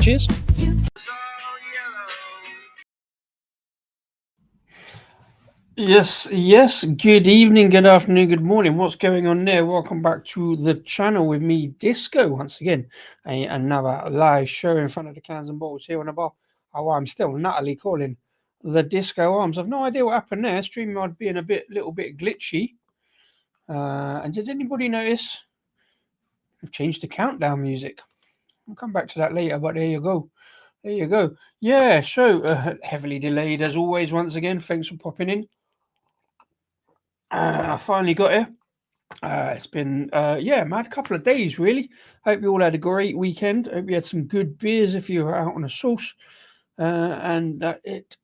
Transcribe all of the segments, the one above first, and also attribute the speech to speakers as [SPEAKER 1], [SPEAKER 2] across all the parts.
[SPEAKER 1] Cheers. Yes. Good evening, good afternoon, good morning. What's going on there? Welcome back to the channel with me, Disco, once again. Another live show in front of the cans and bottles here on the bar. Oh, I'm still Natalie calling the Disco Arms. I've no idea what happened there. StreamYard being little bit glitchy. And did anybody notice? We've changed the countdown music. I'll come back to that later, but there you go. There you go. Yeah, so heavily delayed as always. Once again, thanks for popping in. I finally got here. It's been mad couple of days really. Hope you all had a great weekend. Hope you had some good beers if you were out on a sauce, and it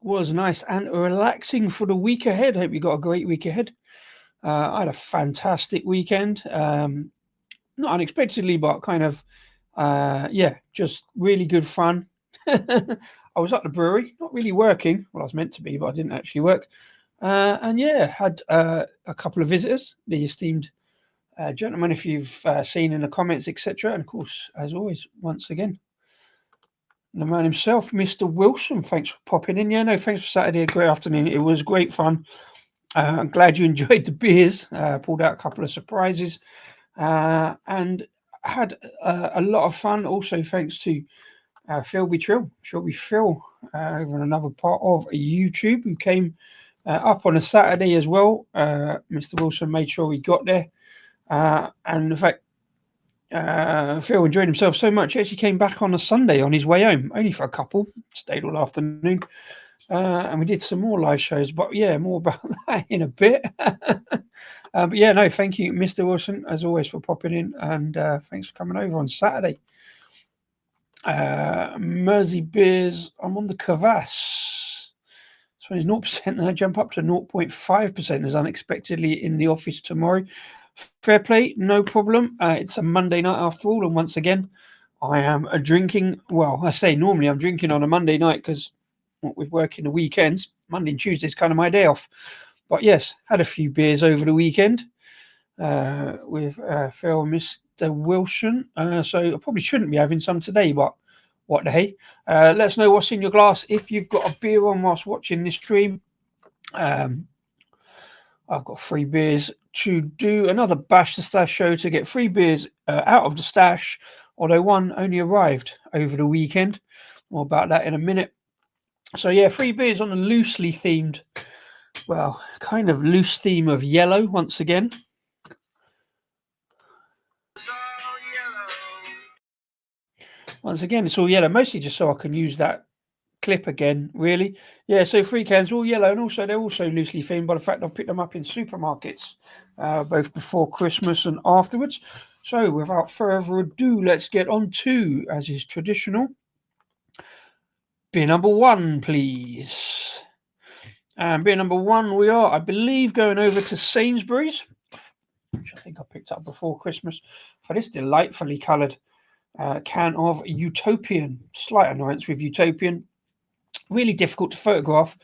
[SPEAKER 1] was nice and relaxing for the week ahead. Hope you got a great week ahead. I had a fantastic weekend. Not unexpectedly, but kind of just really good fun. I was at the brewery, not really working. Well, I was meant to be, but I didn't actually work. Had a couple of visitors, the esteemed gentlemen, if you've seen in the comments, etc. And of course, as always, once again, the man himself, Mr. Wilson. Thanks for popping in. Yeah, no, thanks for Saturday. Great afternoon. It was great fun. I'm glad you enjoyed the beers. Pulled out a couple of surprises and had a lot of fun. Also, thanks to Philby Phil over on another part of YouTube, who came up on a Saturday as well. Mr. Wilson made sure he got there. And in fact, Phil enjoyed himself so much, he actually came back on a Sunday on his way home, only for a couple, stayed all afternoon. And we did some more live shows, but yeah, more about that in a bit. But yeah, no, thank you, Mr. Wilson, as always, for popping in, and thanks for coming over on Saturday. Mersey Beers, I'm on the Kvass. So it's 0%, and I jump up to 0.5% as unexpectedly in the office tomorrow. Fair play, no problem. It's a Monday night after all, and once again, I am drinking. Well, I say normally I'm drinking on a Monday night because with working the weekends, Monday and Tuesday is kind of my day off. But yes, had a few beers over the weekend with Phil and Mr. Wilson. So I probably shouldn't be having some today, but what the hey. Let us know what's in your glass if you've got a beer on whilst watching this stream. I've got 3 beers to do. Another Bash the Stash show to get 3 beers out of the stash, although one only arrived over the weekend. More about that in a minute. So yeah, 3 beers on a loosely themed, well, kind of loose theme of yellow once again. Once again, it's all yellow, mostly just so I can use that clip again, really. Yeah, so 3 cans, all yellow, and also they're also loosely themed by the fact I'll pick them up in supermarkets, both before Christmas and afterwards. So without further ado, let's get on to, as is traditional, beer number 1, please. And beer number 1, we are, I believe, going over to Sainsburys, which I think I picked up before Christmas, for this delightfully coloured can of Utopian. Slight annoyance with Utopian. Really difficult to photograph.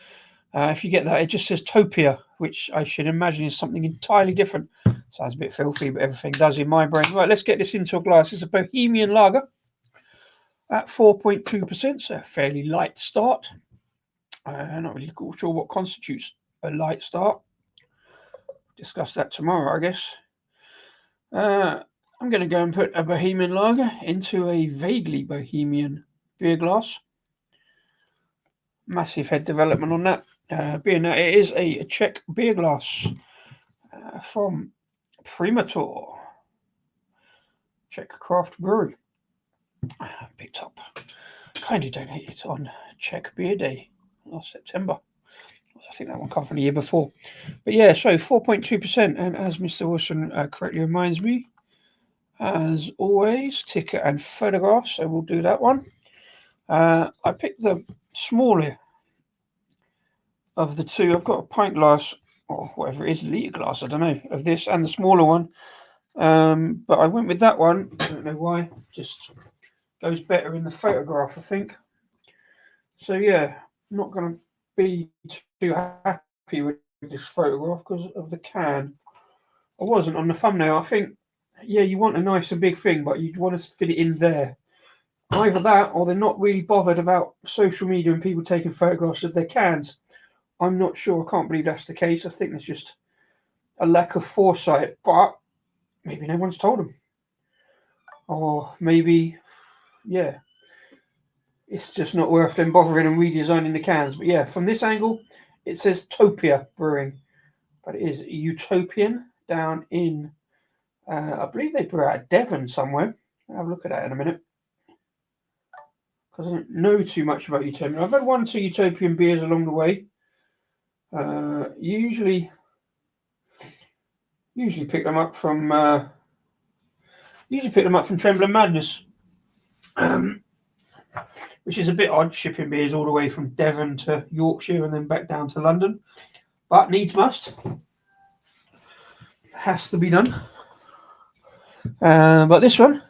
[SPEAKER 1] If you get that, it just says Topia, which I should imagine is something entirely different. Sounds a bit filthy, but everything does in my brain. Right, let's get this into a glass. It's a Bohemian lager at 4.2%, so a fairly light start. Not really sure what constitutes a light start. Discuss that tomorrow, I guess. I'm going to go and put a Bohemian lager into a vaguely Bohemian beer glass. Massive head development on that, being that it is a Czech beer glass from Primator, Czech craft brewery. Picked up, kindly donated on Czech Beer Day last September. I think that one come from the year before. But yeah, so 4.2%, and as Mr. Wilson correctly reminds me, as always, ticket and photograph, so we'll do that one. I picked the smaller of the two. I've got a pint glass, or whatever it is, litre glass, I don't know, of this, and the smaller one. But I went with that one. I don't know why. Just goes better in the photograph, I think. So yeah, I'm not going to be too happy with this photograph because of the can. I wasn't on the thumbnail. I think, yeah, you want a nice and big thing, but you want to fit it in there. Either that, or they're not really bothered about social media and people taking photographs of their cans. I'm not sure. I can't believe that's the case. I think there's just a lack of foresight, but maybe no one's told them. Or maybe, yeah, it's just not worth them bothering and redesigning the cans. But yeah, from this angle, it says Topia Brewing, but it is Utopian down in, I believe they brew out of Devon somewhere. I'll have a look at that in a minute. Because I don't know too much about Utopian. I've had 1 or 2 Utopian beers along the way. Usually pick them up from Trembling Madness, which is a bit odd, shipping beers all the way from Devon to Yorkshire and then back down to London, but needs must, has to be done. But this one,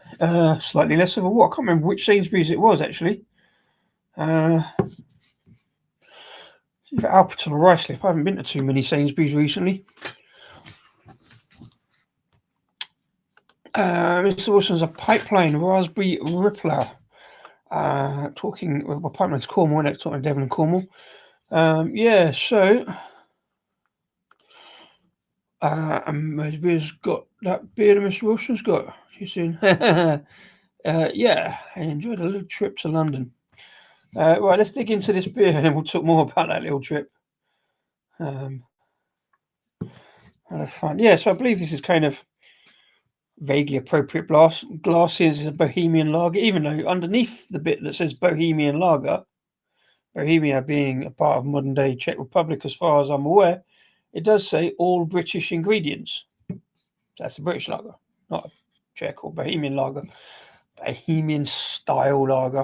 [SPEAKER 1] slightly less of a what? I can't remember which Sainsburys it was actually. Either Alperton or Ruislip. I haven't been to too many Sainsburys recently. Mr. Wilson's a pipeline raspberry rippler. Talking, well, pipeline's Cornwall, isn't it? Talking Devon and Cornwall. Yeah, so Beer's got that beer that Mr. Wilson's got. You seen? Yeah, I enjoyed a little trip to London. Right, let's dig into this beer and then we'll talk more about that little trip. Fun. Yeah, so I believe this is kind of vaguely appropriate glasses is a Bohemian lager, even though underneath the bit that says Bohemian lager, Bohemia being a part of modern day Czech Republic as far as I'm aware, it does say all British ingredients. That's a British lager, not a Czech or Bohemian lager. Bohemian style lager.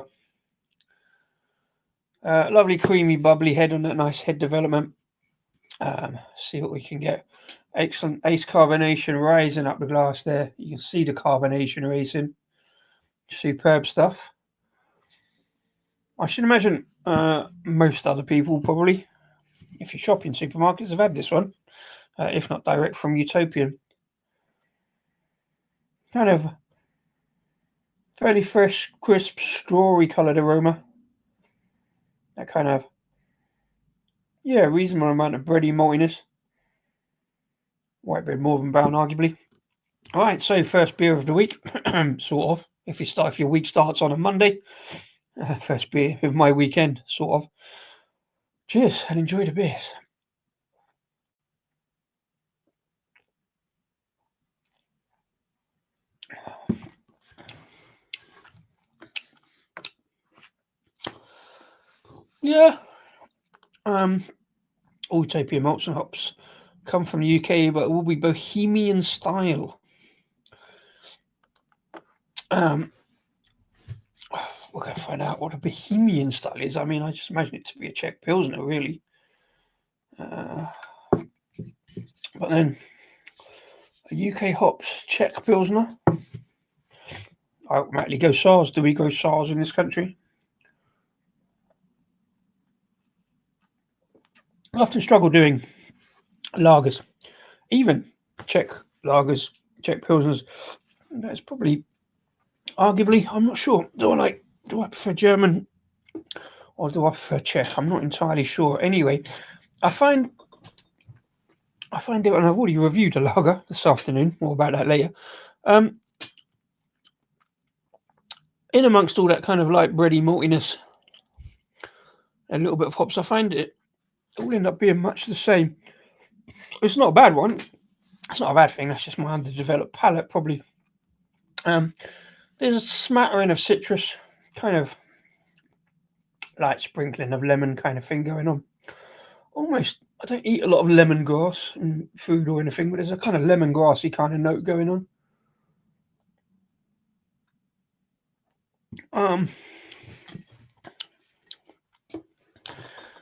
[SPEAKER 1] Lovely creamy bubbly head on that, nice head development. See what we can get. Excellent ace carbonation rising up the glass there. You can see the carbonation racing. Superb stuff. I should imagine most other people probably, if you shop in supermarkets, have had this one, if not direct from Utopian. Kind of fairly fresh, crisp, strawy coloured aroma. That kind of, yeah, reasonable amount of bready maltiness. White bread more than brown, arguably. All right, so first beer of the week, sort of. If your week starts on a Monday, first beer of my weekend, sort of. Cheers and enjoy the beers. Yeah. Utopian malts and hops come from the UK, but it will be Bohemian style. We're going to find out what a Bohemian style is. I mean, I just imagine it to be a Czech Pilsner, really. But then, a UK hops, Czech Pilsner. I automatically go SARS. Do we go SARS in this country? I often struggle doing lagers, even Czech lagers, Czech Pilsners. That's probably, arguably, I'm not sure. Do I prefer German or do I prefer Czech? I'm not entirely sure. Anyway, I find it, and I've already reviewed a lager this afternoon. More about that later. In amongst all that kind of light bready maltiness, a little bit of hops, I find it all end up being much the same. It's not a bad one. It's not a bad thing. That's just my underdeveloped palate, probably. There's a smattering of citrus, kind of light sprinkling of lemon kind of thing going on. Almost, I don't eat a lot of lemongrass in food or anything, but there's a kind of lemongrassy kind of note going on.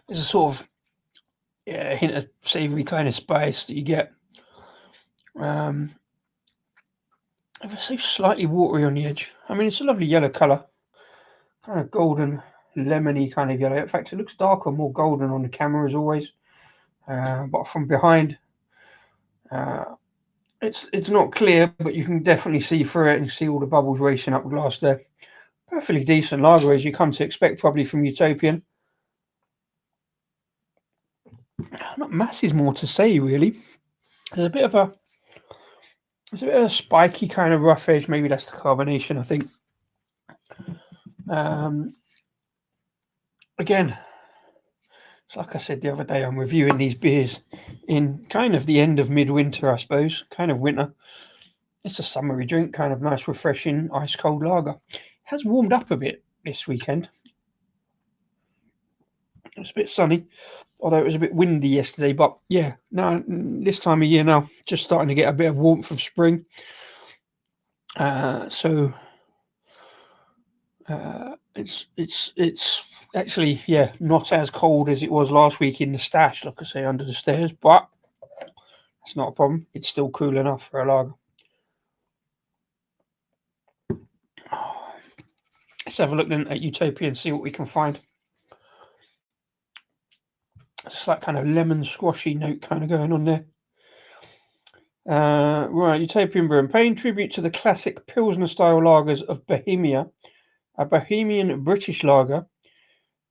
[SPEAKER 1] There's a sort of hint of savoury kind of spice that you get. Ever so slightly watery on the edge. I mean, it's a lovely yellow colour, kind of golden, lemony kind of yellow. In fact, it looks darker, more golden on the camera as always. But from behind, it's not clear, but you can definitely see through it and see all the bubbles racing up the glass there. perfectly decent lager as you come to expect probably from Utopian. Not masses more to say really. There's a bit of a spiky kind of rough edge. Maybe that's the carbonation, I think. Again, it's like I said the other day, I'm reviewing these beers in kind of the end of midwinter, I suppose, kind of winter. It's a summery drink, kind of nice, refreshing, ice cold lager. It has warmed up a bit this weekend. It's a bit sunny, although it was a bit windy yesterday. But yeah, no, this time of year now, just starting to get a bit of warmth of spring. So it's actually not as cold as it was last week in the stash, like I say, under the stairs. But it's not a problem. It's still cool enough for a lager. Let's have a look then at Utopia and see what we can find. It's like kind of lemon squashy note kind of going on there. Right, Utopian Brewing, paying tribute to the classic Pilsner style lagers of Bohemia. A Bohemian British lager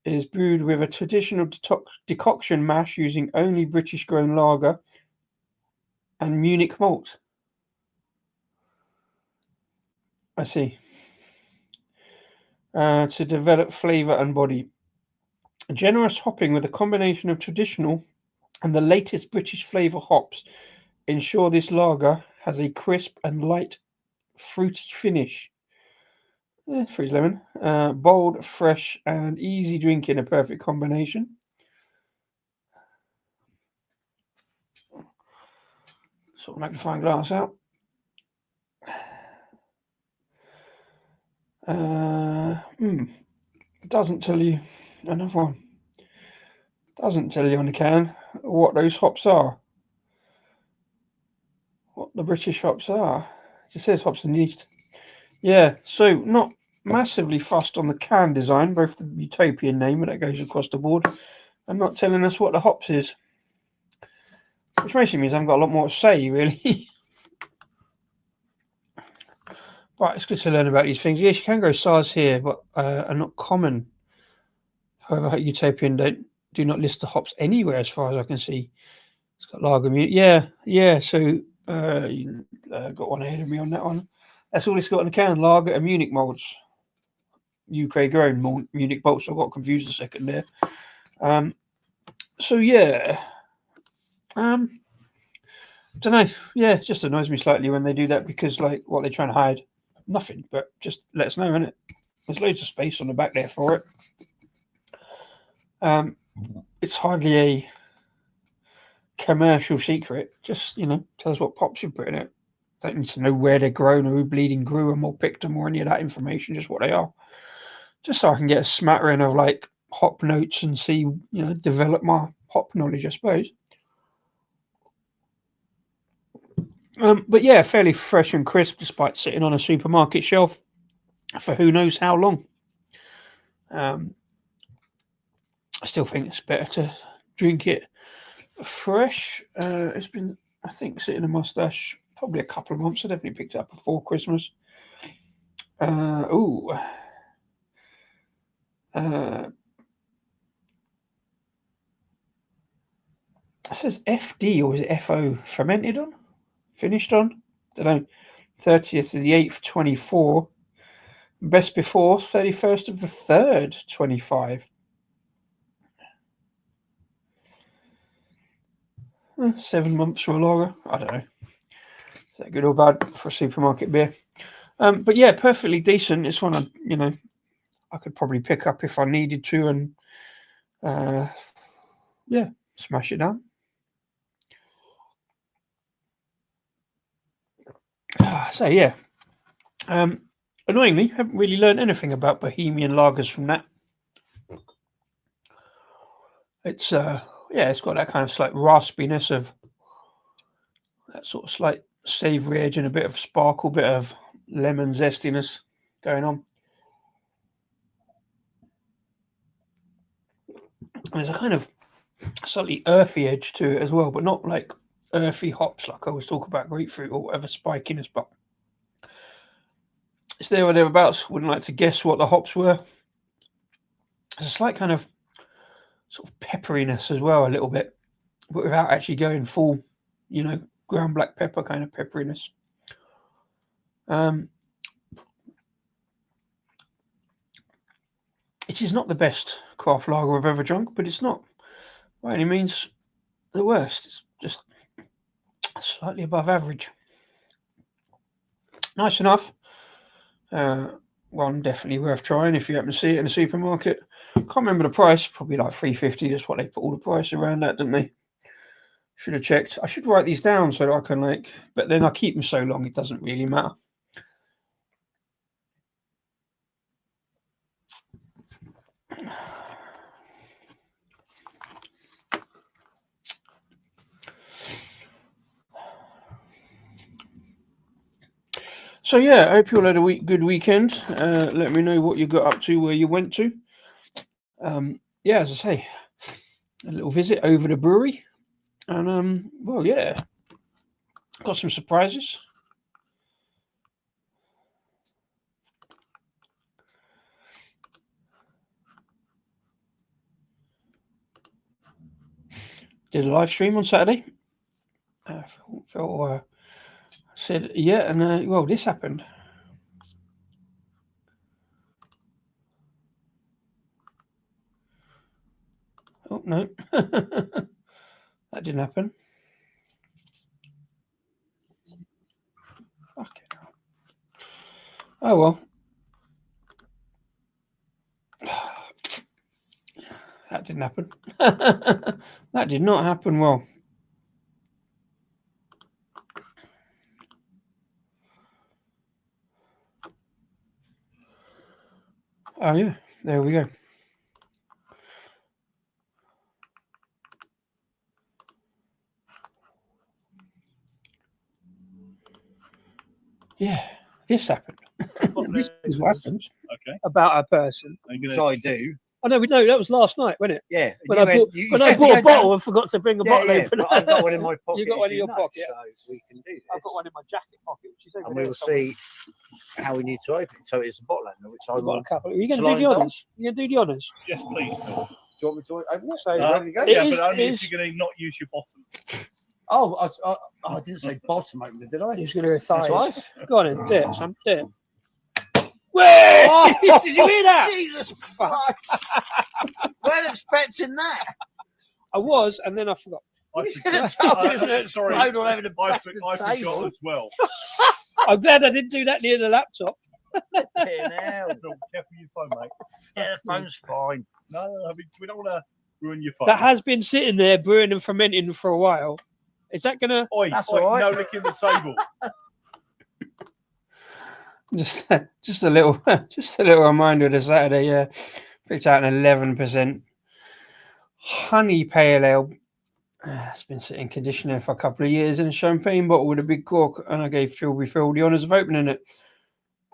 [SPEAKER 1] is brewed with a traditional decoction mash using only British grown lager and Munich malt. I see. To develop flavour and body. Generous hopping with a combination of traditional and the latest British flavour hops ensure this lager has a crisp and light fruity finish. Freeze lemon. Bold, fresh, and easy drinking, a perfect combination. Sort of magnifying glass out. Doesn't tell you, another one. Doesn't tell you on the can what those hops are. What the British hops are. It just says hops and yeast. Yeah, so not massively fussed on the can design, both the Utopian name, but that goes across the board, and not telling us what the hops is. Which basically means I haven't got a lot more to say, really. But it's good to learn about these things. Yes, you can grow SARS here, but are not common. However, Utopian do not list the hops anywhere, as far as I can see. It's got lager. Yeah. So you got one ahead of me on that one. That's all it's got in the can: lager and Munich malts. UK grown Munich malts. I got confused a second there. So yeah. Don't know. Yeah, it just annoys me slightly when they do that because, like, what they're trying to hide, nothing. But just let us know, innit? There's loads of space on the back there for it. It's hardly a commercial secret. Just tell us what pops you put in it. Don't need to know where they're grown or who bleeding grew them or picked them or any of that information. Just what they are. Just so I can get a smattering of like hop notes and see, develop my hop knowledge, I suppose. But yeah, fairly fresh and crisp despite sitting on a supermarket shelf for who knows how long. I still think it's better to drink it fresh. It's been, I think, sitting in my stash probably a couple of months. I definitely picked it up before Christmas. It says FD or is it FO? Fermented on? Finished on? Don't know. 30th of the 8th, 24. Best before 31st of the 3rd, 25. 7 months for a lager. I don't know. Is that good or bad for a supermarket beer? But yeah, perfectly decent. It's one I could probably pick up if I needed to, and smash it down. So yeah, annoyingly, haven't really learned anything about Bohemian lagers from that. It's it's got that kind of slight raspiness of that sort of slight savoury edge and a bit of sparkle, bit of lemon zestiness going on. And there's a kind of slightly earthy edge to it as well, but not like earthy hops like I always talk about grapefruit or whatever spikiness, but It's there or thereabouts. Wouldn't like to guess what the hops were. There's a slight kind of sort of pepperiness as well, a little bit, but without actually going full, ground black pepper kind of pepperiness. It is not the best craft lager I've ever drunk, but it's not by any means the worst. It's just slightly above average. Nice enough. One definitely worth trying if you happen to see it in a supermarket. Can't remember the price. Probably like $3.50. That's what they put all the price around that, didn't they? Should have checked. I should write these down so that I can but then I keep them so long it doesn't really matter. So yeah, I hope you all had a good weekend. Let me know what you got up to, where you went to. Yeah, as I say, a little visit over the brewery, and well, yeah, got some surprises. Did a live stream on Saturday. Said yeah, and well, this happened. Oh no, that didn't happen. Fucking hell. Oh well. That didn't happen. That did not happen well. Oh yeah, there we go. Yeah, this happened. This is what happens.
[SPEAKER 2] Okay.
[SPEAKER 1] About a person.
[SPEAKER 2] Which I do.
[SPEAKER 1] I know, that was last night, wasn't it?
[SPEAKER 2] Yeah.
[SPEAKER 1] When I bought a bottle and forgot to bring a bottle opener.
[SPEAKER 2] I've got one in my pocket.
[SPEAKER 1] You got one in your pocket.
[SPEAKER 2] So we can do this.
[SPEAKER 1] I've got one in my jacket pocket, which is over
[SPEAKER 2] and
[SPEAKER 1] there.
[SPEAKER 2] we'll see how we need to open it. So it's a bottle opener, which I will.
[SPEAKER 1] Are you going to do the honours? You going to do the honours?
[SPEAKER 3] Yes, please.
[SPEAKER 2] Do you want me to open it?
[SPEAKER 1] So,
[SPEAKER 3] there you go. Yeah, but only if you're going to not use your bottom.
[SPEAKER 2] Oh, I didn't say bottom opener, did I?
[SPEAKER 1] He's going to go thighs.
[SPEAKER 2] That's right.
[SPEAKER 1] Go on in. There, son. There. Oh, did you hear that?
[SPEAKER 2] Jesus Christ! Weren't expecting that.
[SPEAKER 1] I was, and then I forgot.
[SPEAKER 3] Sorry,
[SPEAKER 2] I
[SPEAKER 3] forgot as well.
[SPEAKER 1] I'm glad I didn't do that near the laptop.
[SPEAKER 2] Now,
[SPEAKER 3] Careful with your phone, mate.
[SPEAKER 2] yeah, the phone's fine.
[SPEAKER 3] No, we don't want to ruin your phone.
[SPEAKER 1] That has been sitting there brewing and fermenting for a while. Is that going to...
[SPEAKER 2] That's all right.
[SPEAKER 3] No licking the table.
[SPEAKER 1] Just a little reminder of the Saturday. Yeah, picked out an 11% honey pale ale. It's been sitting conditioner for a couple of years in a champagne bottle with a big cork, and I gave Phil the honours of opening it.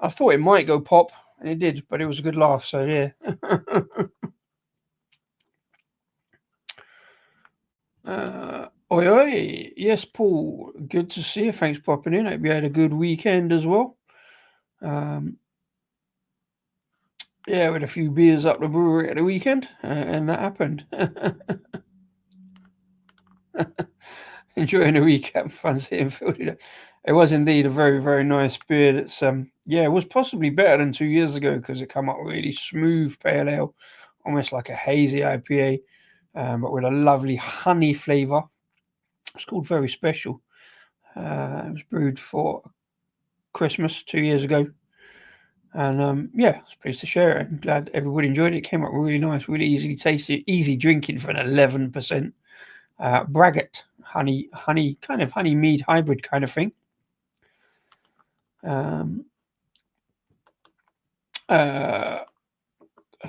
[SPEAKER 1] I thought it might go pop, and it did, but it was a good laugh. So yeah. Oi. Yes, Paul. Good to see you. Thanks for popping in. Hope you had a good weekend as well. Yeah, with a few beers up the brewery at the weekend, and that happened. Enjoying the recap, fun seeing Phil. It was indeed a very, very nice beer. That's it was possibly better than 2 years ago because it came up really smooth pale ale, almost like a hazy IPA, but with a lovely honey flavour. It's called Very Special. It was brewed for Christmas 2 years ago. And I was pleased to share it. I'm glad everybody enjoyed it. It came up really nice, really easily tasty, easy drinking for an 11%. Braggot, honey, kind of honey mead hybrid kind of thing. If I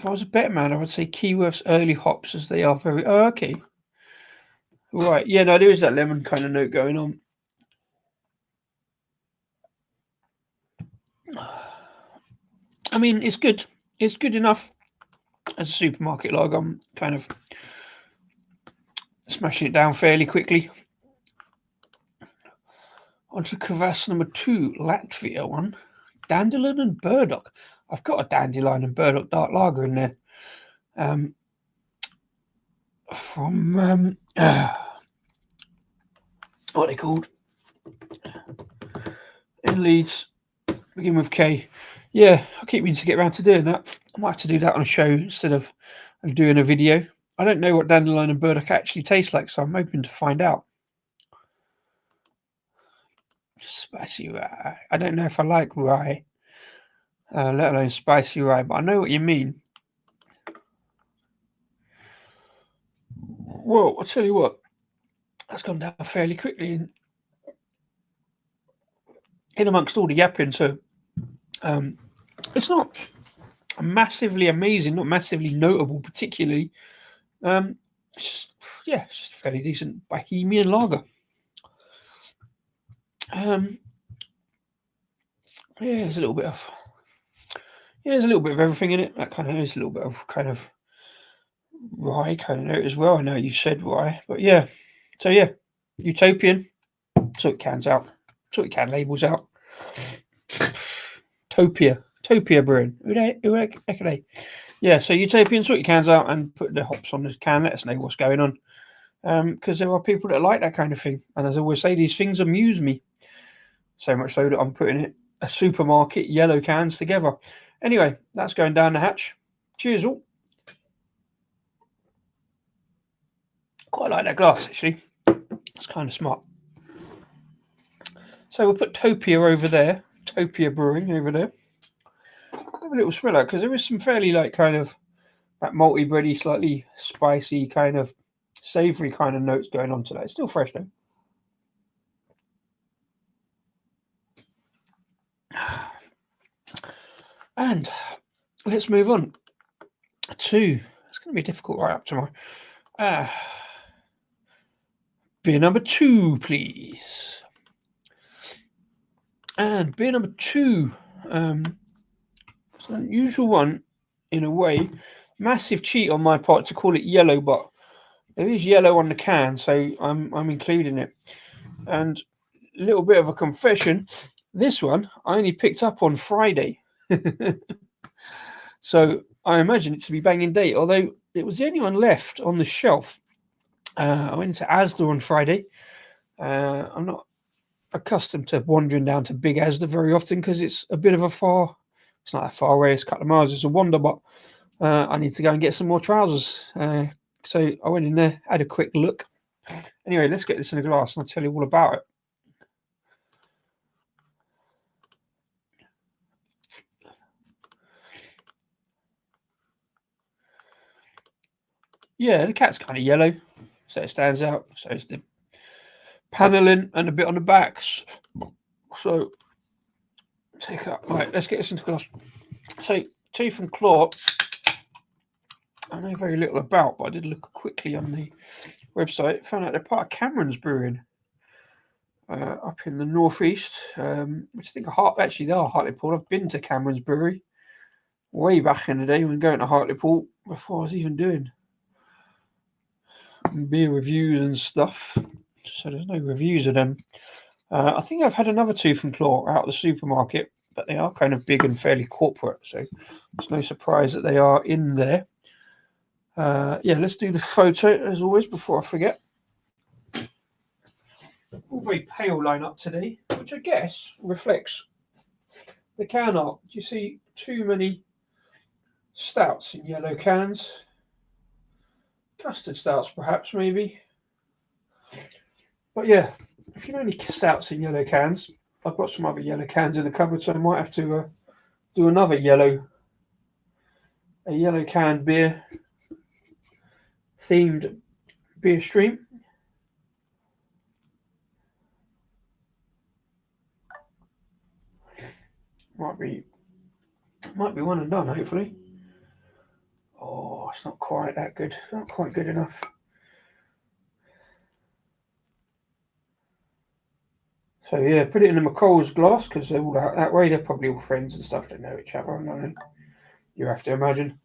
[SPEAKER 1] was a better man, I would say Keyworth's early hops, as they are very... Oh, okay. Right. Yeah, no, there is that lemon kind of note going on. I mean, it's good. It's good enough as a supermarket lager. I'm kind of smashing it down fairly quickly. On to Kvass number 2, Latvia one. Dandelion and burdock. I've got a dandelion and burdock dark lager in there. From what are they called? In Leeds, begin with K. Yeah, I keep meaning to get around to doing that. I might have to do that on a show instead of doing a video. I don't know what dandelion and burdock actually taste like, so I'm hoping to find out. Spicy rye. I don't know if I like rye, let alone spicy rye, but I know what you mean. Well, I'll tell you what, that's gone down fairly quickly in amongst all the yapping, so it's not massively amazing, not massively notable particularly. It's just a fairly decent Bohemian lager. There's a little bit of everything in it. That kind of is a little bit of kind of rye kind of note as well. I know you said rye, but yeah. So yeah, Utopian. Sort cans out. Sort can labels out. Topia Brewing. Yeah, so Utopian, sort your cans out and put the hops on this can. Let us know what's going on. Because there are people that like that kind of thing. And as I always say, these things amuse me. So much so that I'm putting a supermarket yellow cans together. Anyway, that's going down the hatch. Cheers all. Quite like that glass, actually. It's kind of smart. So we'll put Topia over there. Topia Brewing over there. Have a little smell out because there is some fairly like kind of that malty bready, slightly spicy kind of savoury kind of notes going on today. It's still fresh though. And let's move on to, it's going to be difficult right up tomorrow. Beer number 2, please. And beer number 2, it's an unusual one in a way. Massive cheat on my part to call it yellow, but there is yellow on the can, so I'm including it. And a little bit of a confession, this one I only picked up on Friday. So I imagine it to be banging date, although it was the only one left on the shelf. I went into Asda on Friday. I'm not accustomed to wandering down to big Asda very often because it's a bit of a it's not that far away, it's a couple of miles, it's a wander, but I need to go and get some more trousers. So I went in there, had a quick look. Anyway, let's get this in a glass and I'll tell you all about it. Yeah, the cat's kind of yellow, so it stands out. So it's the paneling and a bit on the backs. So take up. Right, let's get this into glass. So Tooth and Claw, I know very little about, but I did look quickly on the website. Found out they're part of Cameron's Brewing up in the northeast, which I think actually they are Hartlepool. I've been to Cameron's Brewery way back in the day when going to Hartlepool before I was even doing beer reviews and stuff. So there's no reviews of them. I think I've had another Tooth and Claw out of the supermarket, but they are kind of big and fairly corporate, so it's no surprise that they are in there. Yeah, let's do the photo as always before I forget. All very pale lineup today, which I guess reflects the can art. Do you see too many stouts in yellow cans? Custard stouts, perhaps, maybe. But yeah, if you know any stouts in yellow cans, I've got some other yellow cans in the cupboard, so I might have to do another yellow can beer themed beer stream. Might be one and done, hopefully. Oh, it's not quite that good. Not quite good enough. So yeah, put it in a McColl's glass because they're all out that way. They're probably all friends and stuff. They know each other. And you have to imagine.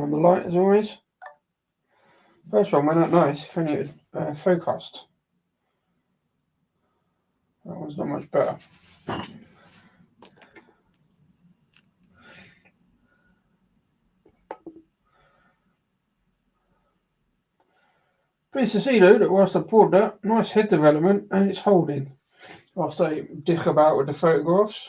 [SPEAKER 1] on the light as always. First one went out nice, if only it was focused. That one's not much better. Pleased to see though that whilst I poured that, nice head development and it's holding. Whilst I dick about with the photographs.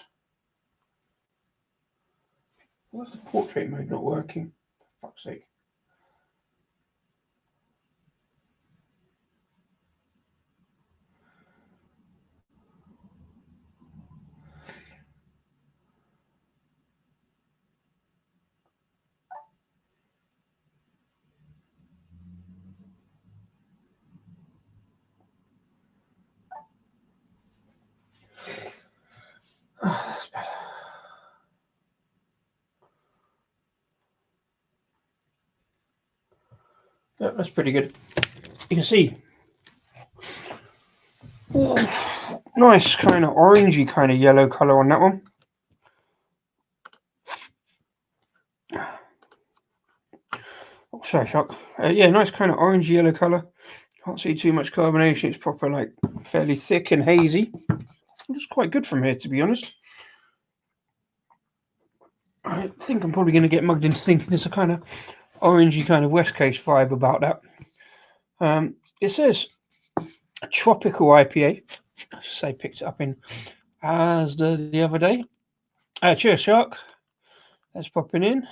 [SPEAKER 1] Why's the portrait mode not working? For fuck's sake. Oh, that's better. Yeah, that's pretty good. You can see. Ooh, nice kind of orangey kind of yellow colour on that one. Oh, sorry, shock. Yeah, nice kind of orangey yellow colour. Can't see too much carbonation. It's proper, like, fairly thick and hazy. It's quite good from here, to be honest. I think I'm probably going to get mugged into thinking there's a kind of orangey kind of West Coast vibe about that. It says a tropical IPA. I should say picked it up in Asda the other day. Cheers, Shark. That's popping in.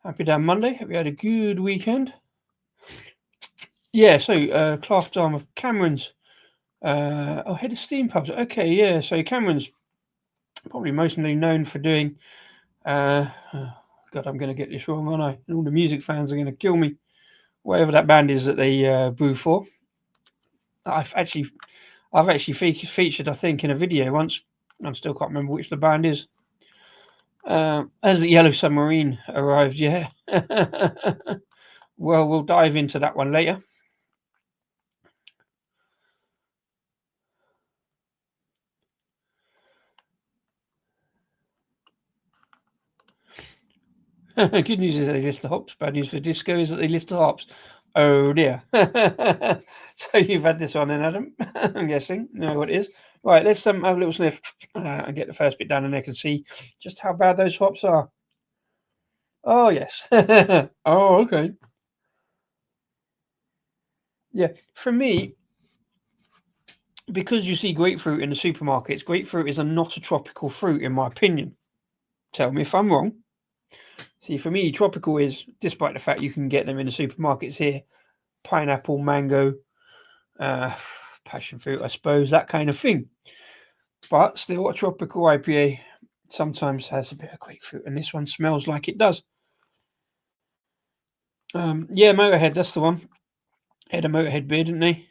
[SPEAKER 1] Happy damn Monday. Hope you had a good weekend. Yeah, so Craft Arm Cameron's. Head of Steam Pubs. Okay, yeah. So Cameron's probably mostly known for doing. God, I'm going to get this wrong, aren't I? And all the music fans are going to kill me. Whatever that band is that they brew for. I've actually featured, I think, in a video once. I still can't remember which the band is. As the Yellow Submarine arrived, yeah. Well, we'll dive into that one later. Good news is they list the hops. Bad news for disco is that they list the hops. Oh dear. So you've had this one then, Adam? I'm guessing. No, what it is. Right, let's have a little sniff and get the first bit down and there can see just how bad those hops are. Oh, yes. Oh, okay. Yeah, for me, because you see grapefruit in the supermarkets, grapefruit is not a tropical fruit, in my opinion. Tell me if I'm wrong. See, for me, tropical is, despite the fact you can get them in the supermarkets here, pineapple, mango, passion fruit, I suppose, that kind of thing. But still, a tropical IPA sometimes has a bit of grapefruit, and this one smells like it does. Yeah, Motorhead, that's the one. Had a Motorhead beer, didn't they?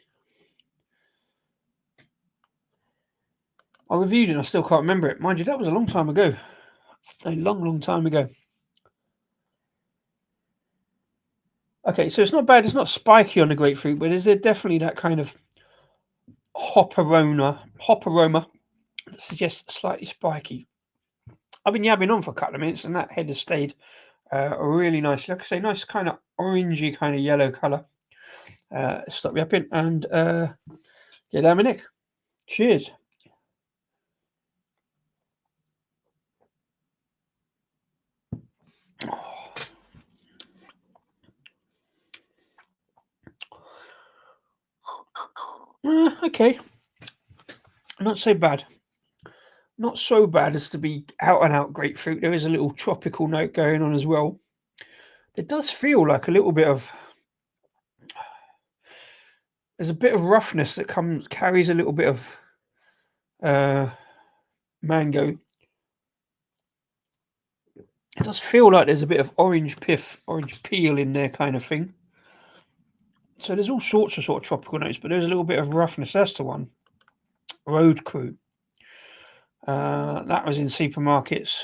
[SPEAKER 1] I reviewed it and I still can't remember it. Mind you, that was a long time ago. A long, long time ago. Okay, so it's not bad. It's not spiky on the grapefruit, but is there definitely that kind of hop aroma that suggests slightly spiky. I've been yabbing on for a couple of minutes and that head has stayed really nice. Like I say, nice kind of orangey kind of yellow colour. Stop yapping and get down my neck. Cheers. Okay, not so bad. Not so bad as to be out and out grapefruit. There is a little tropical note going on as well. It does feel like a little bit of. There's a bit of roughness that carries a little bit of mango. It does feel like there's a bit of orange peel in there, kind of thing. So there's all sorts of sort of tropical notes, but there's a little bit of roughness. That's the one. Road Crew. That was in supermarkets.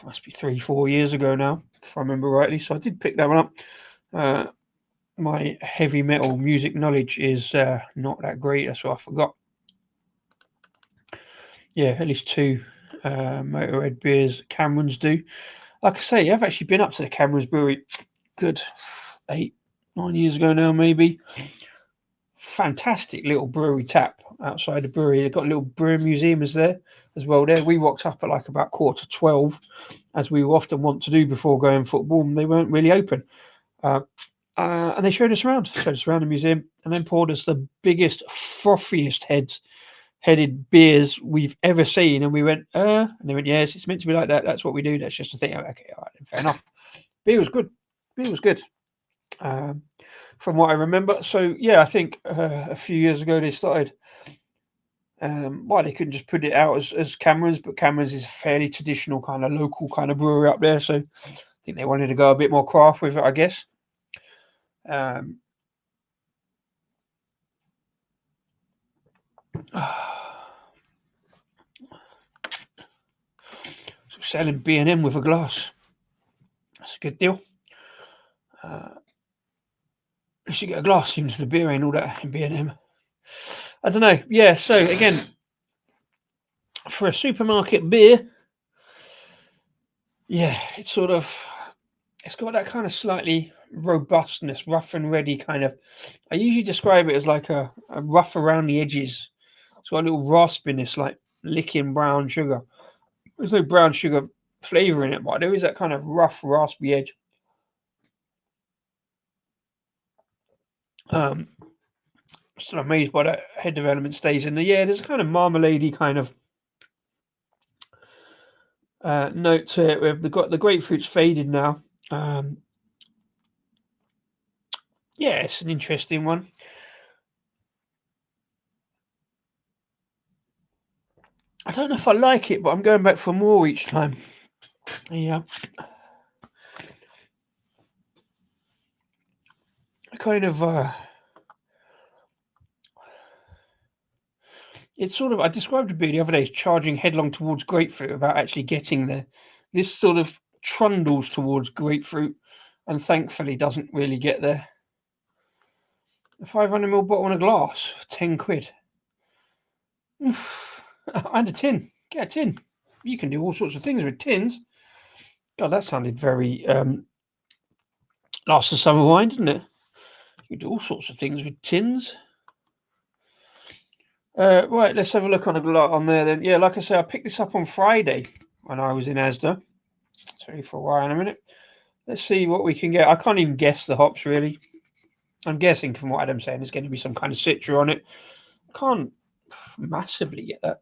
[SPEAKER 1] Must be 3-4 years ago now, if I remember rightly. So I did pick that one up. My heavy metal music knowledge is not that great. That's what I forgot. Yeah, at least 2 Motorhead beers Cameron's do. like I say, I've actually been up to the Cameron's Brewery. Good 8-9 years ago now, maybe. Fantastic little brewery tap outside the brewery. They've got a little brewing museum there as well. There, we walked up at like about 11:45, as we often want to do before going football, and they weren't really open. And they showed us around the museum, and then poured us the biggest, frothiest headed beers we've ever seen. And we went, and they went, yes, it's meant to be like that. That's what we do. That's just a thing. Okay, all right, fair enough. Beer was good. From what I remember. So yeah, I think a few years ago they started. Why they couldn't just put it out as Cameron's, but Cameron's is a fairly traditional kind of local kind of brewery up there. So I think they wanted to go a bit more craft with it, I guess. So selling B&M with a glass. That's a good deal. You should get a glass, even if the beer ain't all that in B&M. I don't know. Yeah, so again, for a supermarket beer, yeah, it's got that kind of slightly robustness, rough and ready kind of. I usually describe it as like a rough around the edges. It's got a little raspiness, like licking brown sugar. There's no brown sugar flavour in it, but there is that kind of rough, raspy edge. Still amazed by that head development stage in the there's a kind of marmalade-y kind of note to it. We've got the grapefruit's faded now. It's an interesting one. I don't know if I like it, but I'm going back for more each time. Yeah. Kind of it's sort of, I described a beer the other day as charging headlong towards grapefruit without actually getting there. This sort of trundles towards grapefruit and thankfully doesn't really get there. A 500ml bottle and a glass, 10 quid. And a tin. Get a tin. You can do all sorts of things with tins. God, that sounded very last of summer wine, didn't it? You can do all sorts of things with tins. Right, let's have a look on there then. Yeah, like I say, I picked this up on Friday when I was in Asda. Sorry for a while in a minute. Let's see what we can get. I can't even guess the hops, really. I'm guessing from what Adam's saying, there's going to be some kind of Citra on it. I can't massively get that.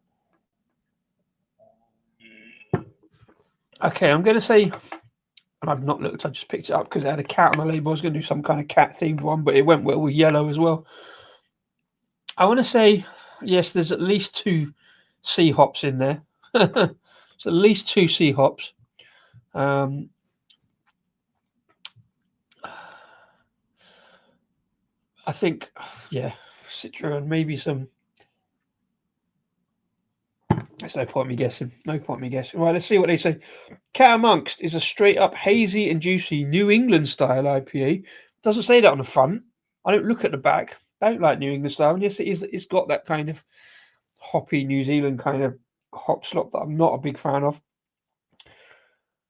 [SPEAKER 1] Okay, I'm going to say, and I've not looked, I just picked it up because it had a cat on the label. I was going to do some kind of cat-themed one, but it went well with yellow as well. I want to say, yes, there's at least 2 C hops in there. It's at least 2 C hops. I think, Citra and maybe some. There's no point me guessing. Right, let's see what they say. Cat Amongst is a straight up hazy and juicy New England style IPA. Doesn't say that on the front. I don't look at the back. Don't like New England style. And yes, it is. It's got that kind of hoppy New Zealand kind of hop slop that I'm not a big fan of.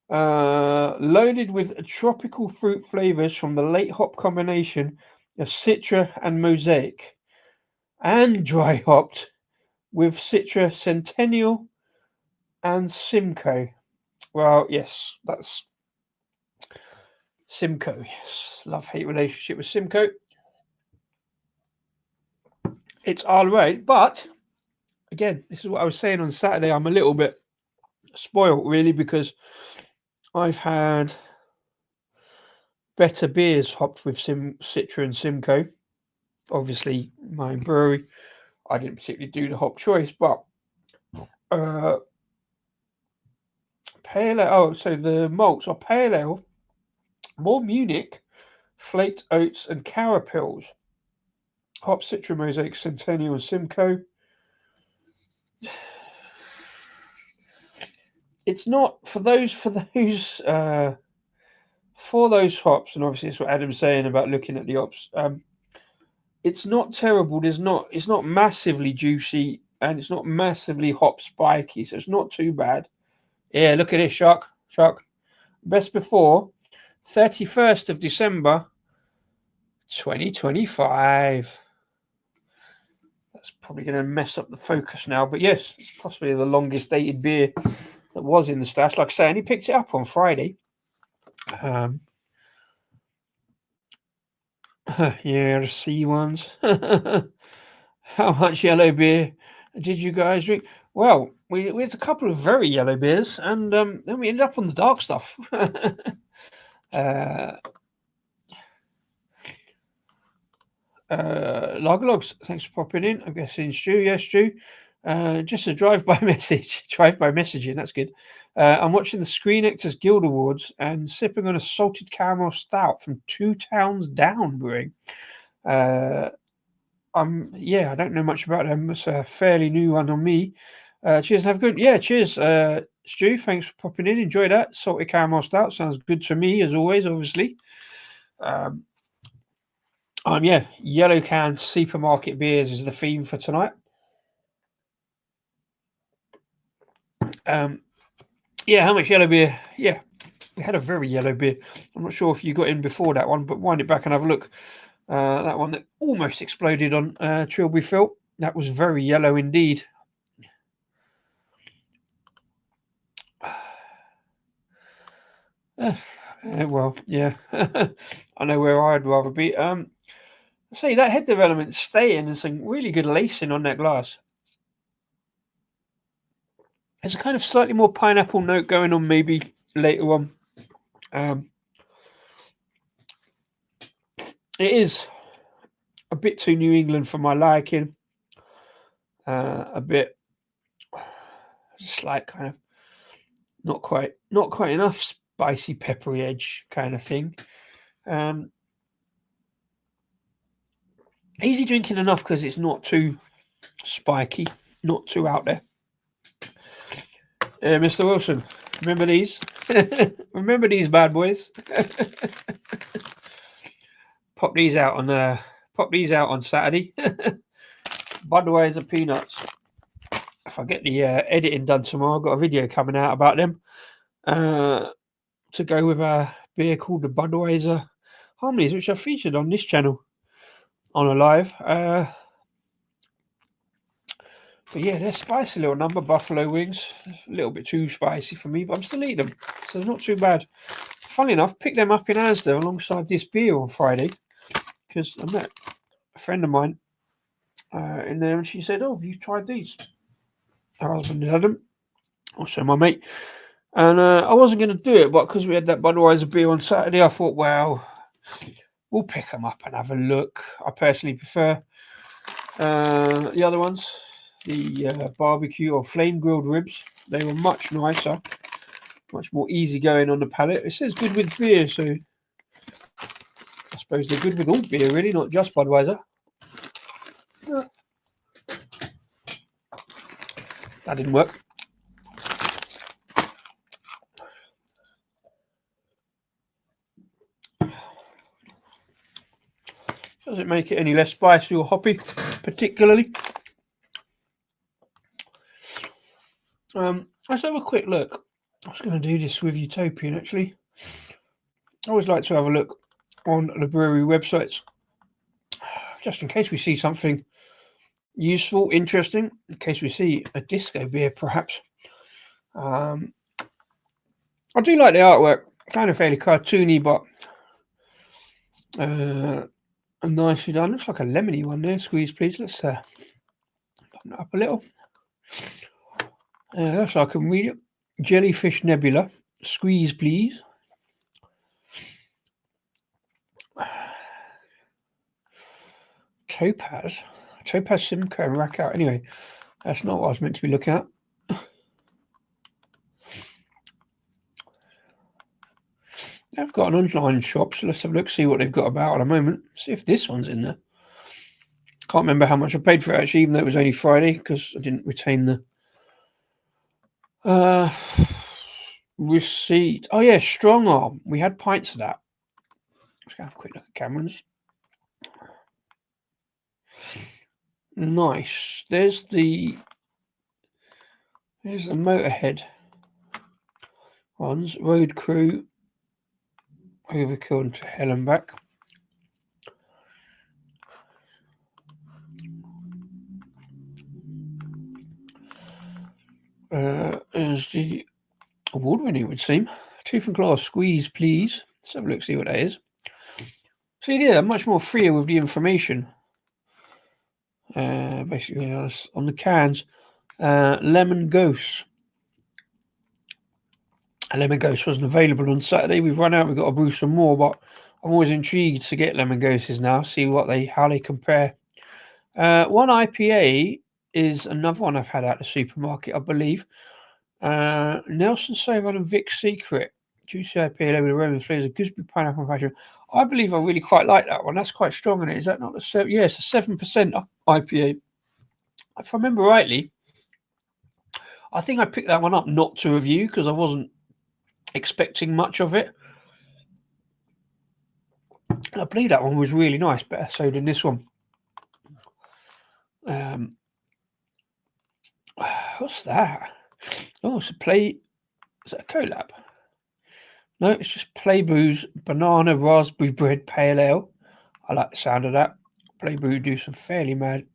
[SPEAKER 1] Loaded with tropical fruit flavors from the late hop combination of Citra and Mosaic, and dry hopped with Citra Centennial and Simcoe. Well, yes, that's Simcoe. Yes, love-hate relationship with Simcoe. It's all right, but again, this is what I was saying on Saturday. I'm a little bit spoiled, really, because I've had better beers hopped with Citra and Simcoe. Obviously, my brewery, I didn't particularly do the hop choice, but pale ale. Oh, so the malts are pale ale, more Munich, flaked oats, and carapils. Hop, Citra, Mosaic, Centennial, and Simcoe. It's not for those hops, and obviously it's what Adam's saying about looking at the hops. It's not terrible. It's not massively juicy, and it's not massively hop spiky, so it's not too bad. Yeah, look at this, Shark. Best before 31st of December 2025. That's probably going to mess up the focus now, but yes, it's possibly the longest dated beer that was in the stash. Like I say, and he picked it up on Friday. Yeah, the C ones. How much yellow beer did you guys drink? Well, we had a couple of very yellow beers, and then we ended up on the dark stuff. Lager Logs, thanks for popping in. I'm guessing Stu. Yes, Stu. Just a drive-by message. Drive-by messaging, that's good. I'm watching the Screen Actors Guild Awards and sipping on a salted caramel stout from 2 Towns Down Brewing. Yeah, I don't know much about them. It's a fairly new one on me. Cheers and have a good. Yeah, cheers, Stu. Thanks for popping in. Enjoy that salted caramel stout. Sounds good to me as always. Obviously. Yeah, yellow can supermarket beers is the theme for tonight. Yeah, how much yellow beer? Yeah, we had a very yellow beer. I'm not sure if you got in before that one, but wind it back and have a look. That one that almost exploded on Trilby Phil. That was very yellow indeed. Well, yeah, I know where I'd rather be. Say that head development staying and some really good lacing on that glass. There's a kind of slightly more pineapple note going on maybe later on. It is a bit too New England for my liking. A bit slight kind of not quite enough spicy peppery edge kind of thing. Easy drinking enough because it's not too spiky, not too out there. Mr. Wilson, remember these? Remember these bad boys? Pop these out on Saturday. Budweiser peanuts. If I get the editing done tomorrow, I've got a video coming out about them. To go with a beer called the Budweiser Harmonies, which I've featured on this channel on a live. But yeah, they're spicy little number. Buffalo wings, a little bit too spicy for me, but I'm still eating them, so they're not too bad. Funnily enough, picked them up in Asda alongside this beer on Friday because I met a friend of mine in there, and she said, "Oh, have you tried these?" Her husband had them, also my mate, and I wasn't going to do it, but because we had that Budweiser beer on Saturday, I thought, well, we'll pick them up and have a look. I personally prefer the other ones. The barbecue or flame grilled ribs, they were much nicer, much more easygoing on the palate. It says good with beer, so I suppose they're good with all beer, really, not just Budweiser. That didn't work. Does it make it any less spicy or hoppy, particularly? Let's have a quick look. I was going to do this with Utopian, actually. I always like to have a look on the brewery websites, just in case we see something useful, interesting, in case we see a disco beer, perhaps. I do like the artwork, kind of fairly cartoony, but nicely done. Looks like a lemony one there. Squeeze, please. Let's button it up a little. So I can read it. Jellyfish Nebula. Squeeze, please. Topaz Simcoe and Rack Out. Anyway, that's not what I was meant to be looking at. They've got an online shop, so let's have a look, see what they've got about at the moment. See if this one's in there. Can't remember how much I paid for it, actually, even though it was only Friday, because I didn't retain the receipt. Oh, yeah, Strong Arm. We had pints of that. Let's have a quick look at Cameron's. Nice. There's the Motorhead ones. Road Crew. overkill to hell and back. Is the award-winning, it would seem. Tooth and Claw Squeeze, please. Let's have a look, see what that is. So yeah, much more freer with the information. Basically on the cans. Lemon Ghost. A Lemon Ghost wasn't available on Saturday. We've run out. We've got to brew some more, but I'm always intrigued to get Lemon Ghosts now. See how they compare. One IPA is another one I've had at the supermarket, I believe. Nelson Sauvin and Vic's Secret. Juicy IPA with Roman flavors of gooseberry, pineapple, and passion. I believe I really quite like that one. That's quite strong in it. Is that not the 7? Yeah, it's a 7% IPA. If I remember rightly, I think I picked that one up not to review because I wasn't expecting much of it. And I believe that one was really nice, better so than this one. What's that? Oh, it's a play. Is that a collab? No, it's just Play Brew's Banana Raspberry Bread Pale Ale. I like the sound of that. Play Brew do some fairly mad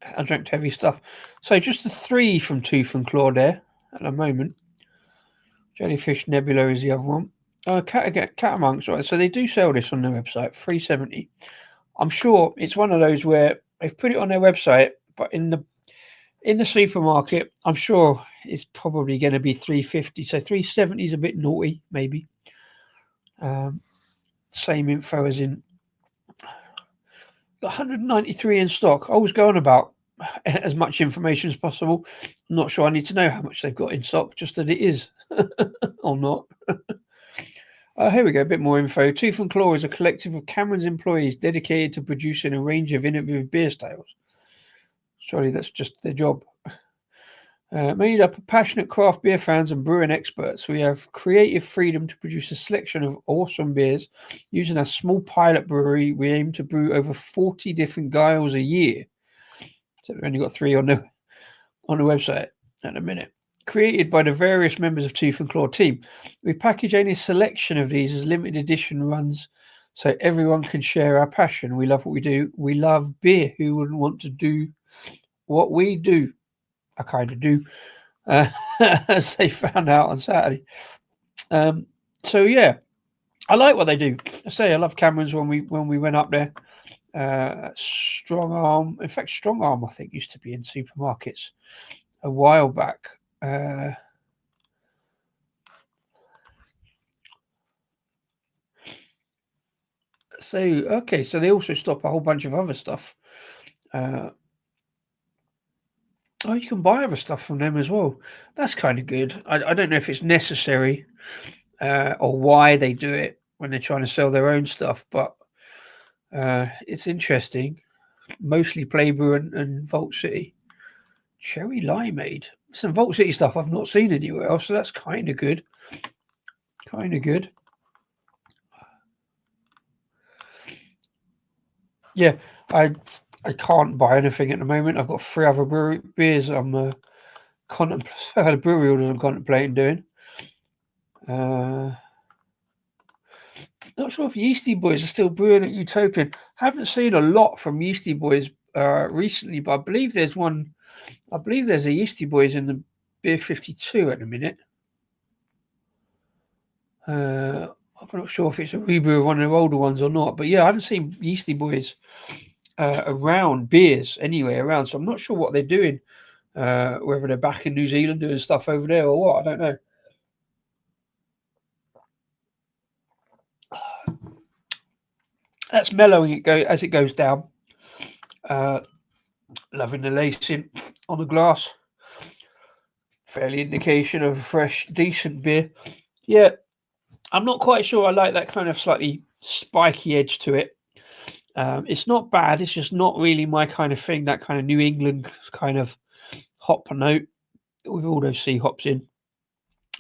[SPEAKER 1] adjunct heavy stuff. So just the 3 from Tooth and Claw there at the moment. Jellyfish Nebula is the other one. Oh, Catamounts, right? So they do sell this on their website, $3.70. I'm sure it's one of those where they've put it on their website, but in the supermarket, I'm sure it's probably going to be $3.50. So $3.70 is a bit naughty, maybe. Same info as in 193 in stock. I always go on about as much information as possible. I'm not sure I need to know how much they've got in stock, just that it is or not. Here we go, a bit more info. Tooth and Claw is a collective of Cameron's employees dedicated to producing a range of innovative beer styles. Surely that's just their job. Made up of passionate craft beer fans and brewing experts, we have creative freedom to produce a selection of awesome beers. Using our small pilot brewery, we aim to brew over 40 different guiles a year. So we've only got 3 on the website at the minute. Created by the various members of Tooth and Claw team, we package only a selection of these as limited edition runs so everyone can share our passion. We love what we do. We love beer. Who wouldn't want to do what we do? I kind of do, as they found out on Saturday. So yeah, I like what they do. I say I love Cameron's when we went up there. Strong Arm, in fact, Strong Arm I think used to be in supermarkets a while back. So they also stop a whole bunch of other stuff. Oh, you can buy other stuff from them as well. That's kind of good. I don't know if it's necessary or why they do it when they're trying to sell their own stuff, but it's interesting. Mostly Playbrew and Vault City. Cherry Limeade. Some Vault City stuff I've not seen anywhere else, so that's kind of good. Kind of good. Yeah, I can't buy anything at the moment. I've got 3 other beers I'm I had a brewery order I'm contemplating doing. Not sure if Yeasty Boys are still brewing at Utopian. Haven't seen a lot from Yeasty Boys recently, but I believe there's one. I believe there's a Yeasty Boys in the Beer 52 at the minute. I'm not sure if it's a rebrew of one of their older ones or not, but yeah, I haven't seen Yeasty Boys around beers anywhere around, so I'm not sure what they're doing. Whether they're back in New Zealand doing stuff over there or what, I don't know. That's mellowing as it goes down. Loving the lacing on the glass. Fairly indication of a fresh, decent beer. Yeah, I'm not quite sure I like that kind of slightly spiky edge to it. It's not bad. It's just not really my kind of thing, that kind of New England kind of hop note with all those sea hops in.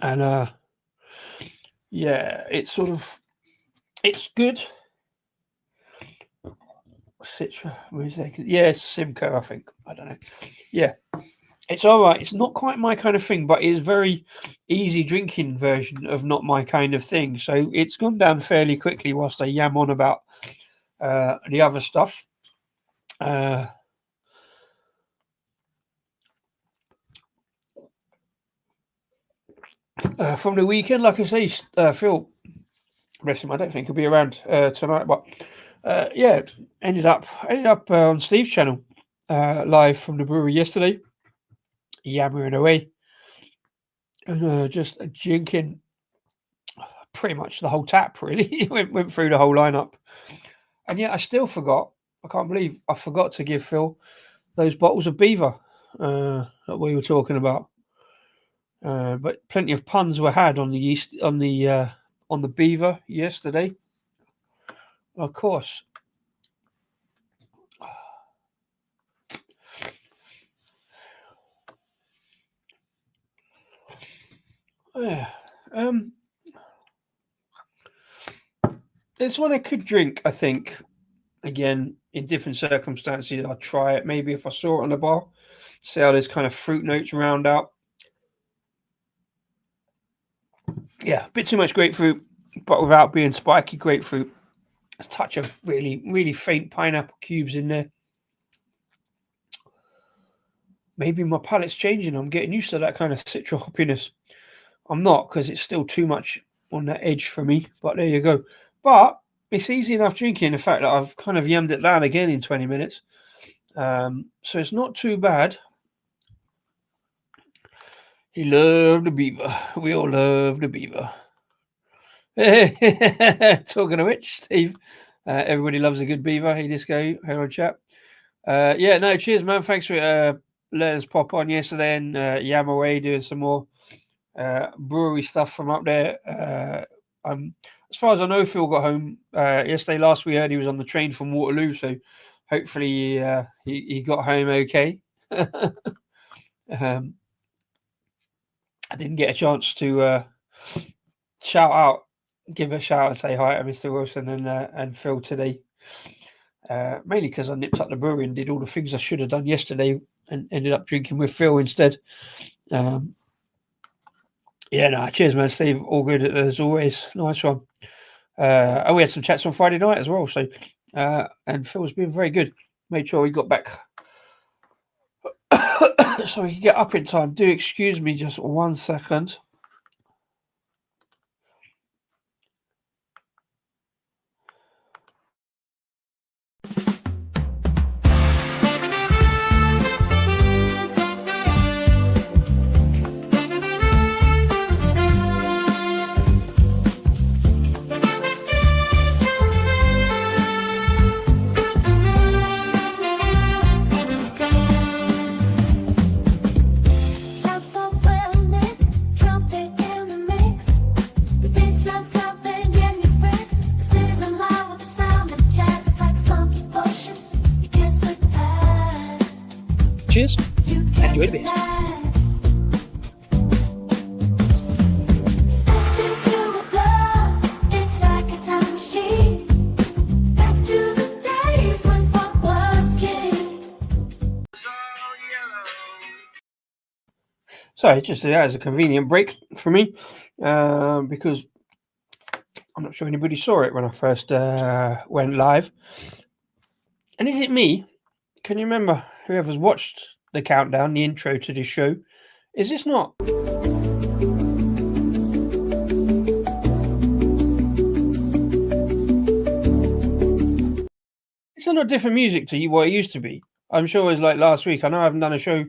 [SPEAKER 1] And yeah, it's good. Citra, where is that? Yeah, it's Simcoe, I think. I don't know. Yeah, It's all right. It's not quite my kind of thing, but it's very easy drinking version of not my kind of thing. So it's gone down fairly quickly whilst I yam on about the other stuff. From the weekend, like I say, Phil, rest him, I don't think he'll be around tonight, but yeah, ended up on Steve's channel live from the brewery yesterday, yammering away and just drinking pretty much the whole tap. Really, went through the whole lineup, and yet I still forgot. I can't believe I forgot to give Phil those bottles of Beaver that we were talking about. But plenty of puns were had on the yeast on the Beaver yesterday. Of course. Yeah. It's one I could drink, I think. Again, in different circumstances, I'll try it. Maybe if I saw it on the bar, see how those kind of fruit notes round out. Yeah, a bit too much grapefruit, but without being spiky grapefruit. A touch of really, really faint pineapple cubes in there. Maybe my palate's changing. I'm getting used to that kind of citral hoppiness. I'm not, because it's still too much on that edge for me. But there you go. But it's easy enough drinking. The fact that I've kind of yammed it down again in 20 minutes. So it's not too bad. He loved the Beaver. We all love the Beaver. Talking of which, Steve, everybody loves a good Beaver. Hey, Disco. Hello, chap. Yeah, no, cheers, man. Thanks for letting us pop on yesterday and yam away doing some more brewery stuff from up there. As far as I know, Phil got home yesterday. Last we heard he was on the train from Waterloo, so hopefully he got home okay. I didn't get a chance to give a shout and say hi to Mr. Wilson and Phil today. Mainly because I nipped up the brewery and did all the things I should have done yesterday and ended up drinking with Phil instead. Yeah, no, cheers, man, Steve. All good as always. Nice one. We had some chats on Friday night as well. So, and Phil's been very good. Made sure he got back so he could get up in time. Do excuse me just 1 second. Cheers. Enjoy the beer. Sorry, just that as a convenient break for me, because I'm not sure anybody saw it when I first went live. And is it me? Can you remember whoever's watched the countdown, the intro to this show? Is this not? It's not different music to what it used to be. I'm sure it was like last week. I know I haven't done a show.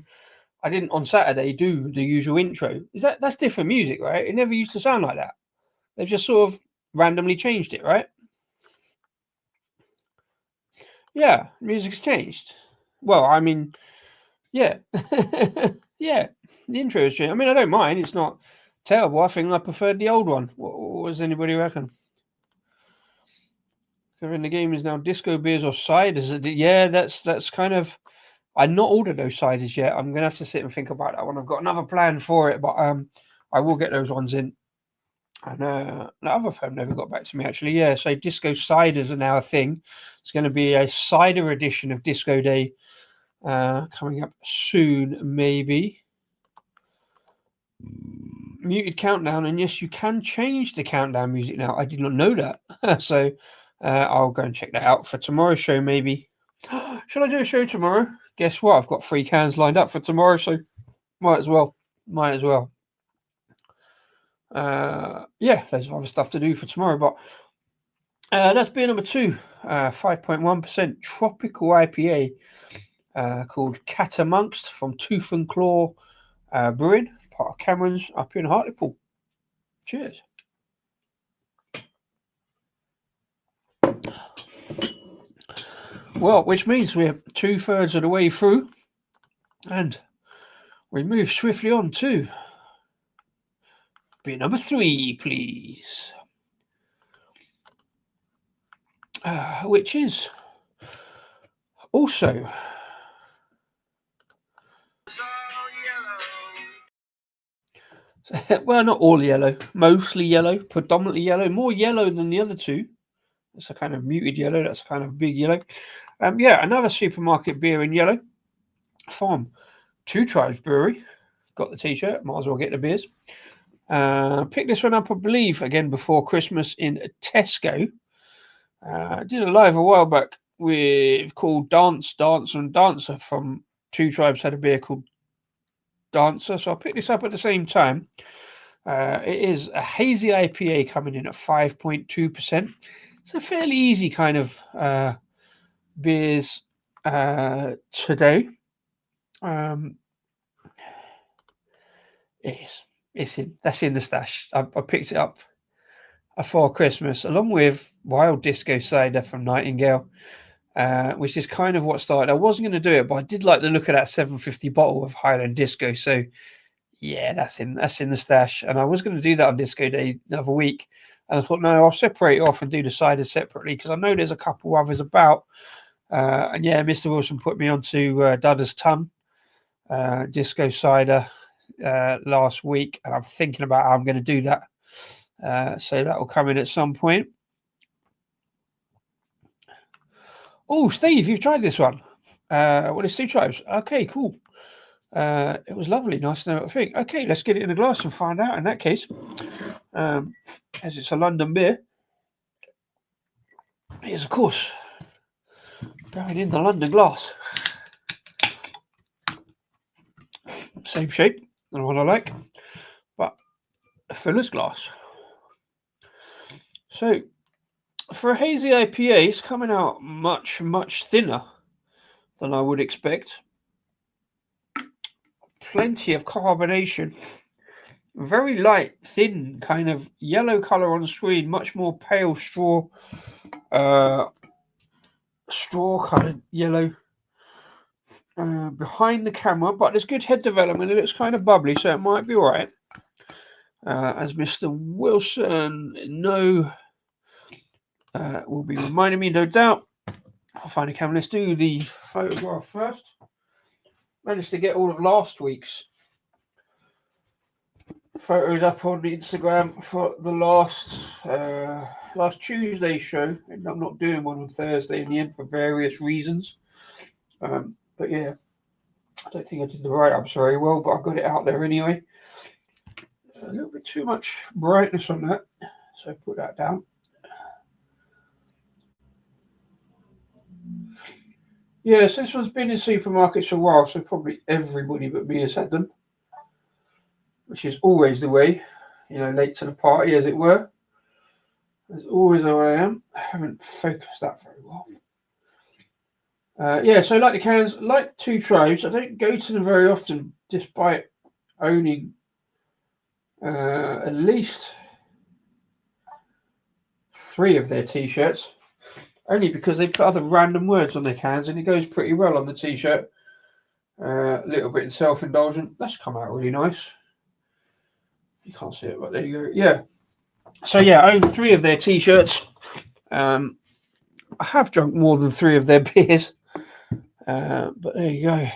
[SPEAKER 1] I didn't on Saturday do the usual intro. That's different music, right? It never used to sound like that. They've just sort of randomly changed it, right? Yeah, music's changed. Well, I mean, yeah. Yeah, the intro is changed. I mean, I don't mind. It's not terrible. I think I preferred the old one. What does anybody reckon? In the game is now disco beers or ciders. Yeah, that's kind of. I've not ordered those ciders yet. I'm gonna have to sit and think about that one. I've got another plan for it, but I will get those ones in. And the other firm never got back to me actually. Yeah, so disco ciders are now a thing. It's going to be a cider edition of Disco Day coming up soon, maybe. Muted countdown, and yes, you can change the countdown music now. I did not know that. So I'll go and check that out for tomorrow's show, maybe. Should I do a show tomorrow? Guess what? I've got 3 cans lined up for tomorrow, so might as well. Yeah, loads of other stuff to do for tomorrow, but that's beer number 2, 5.1% tropical IPA called Cat Amongst from Tooth and Claw Brewing, part of Cameron's up in Hartlepool. Cheers. Well, which means we're 2/3 of the way through, and we move swiftly on to beer number 3, please. Which is also well, not all yellow, mostly yellow, predominantly yellow, more yellow than the other 2. It's a kind of muted yellow, that's a kind of big yellow. Yeah, another supermarket beer in yellow from Two Tribes Brewery. Got the t-shirt, might as well get the beers. Picked this one up, I believe, again before Christmas in Tesco. Did a live a while back with called Dancer and Dancer from Two Tribes had a beer called Dancer, so I picked this up at the same time. It is a hazy IPA coming in at 5.2%. It's a fairly easy kind of beers today. That's in the stash. I picked it up for Christmas along with Wild Disco Cider from Nightingale, which is kind of what started. I wasn't going to do it, but I did like the look of that 750 bottle of Highland Disco. So yeah, that's in the stash. And I was going to do that on Disco Day the other week, and I thought, no, I'll separate it off and do the cider separately because I know there's a couple others about. And yeah, Mr. Wilson put me onto Dudder's Ton Disco Cider last week, and I'm thinking about how I'm going to do that. So that will come in at some point. Oh, Steve, you've tried this one. What is Two Tribes? Okay, cool. It was lovely. Nice to know what I think. Okay, let's get it in a glass and find out in that case. As it's a London beer, it is, of course, going in the London glass. Same shape than what I like, but a filler's glass. So for a hazy IPA, it's coming out much, much thinner than I would expect. Plenty of carbonation. Very light, thin, kind of yellow colour on the screen. Much more pale straw coloured yellow behind the camera. But there's good head development. It looks kind of bubbly, so it might be all right. As Mr. Wilson will be reminding me, no doubt. I'll find a camera. Let's do the photograph first. Managed to get all of last week's photos up on the Instagram for the last Tuesday show, and I'm not doing one on Thursday in the end for various reasons. But yeah, I don't think I did the write-ups very well, but I got it out there anyway. A little bit too much brightness on that, so put that down. Yeah, so this one's been in supermarkets for a while, so probably everybody but me has had them, which is always the way, late to the party, as it were. That's always how I am. I haven't focused that very well. Yeah, so like the cans, like Two Tribes, I don't go to them very often, despite owning at least 3 of their t-shirts. Only because they put other random words on their cans and it goes pretty well on the t-shirt. A little bit self-indulgent. That's come out really nice. You can't see it, but there you go. Yeah. So yeah, I own 3 of their t-shirts. I have drunk more than 3 of their beers. But there you go.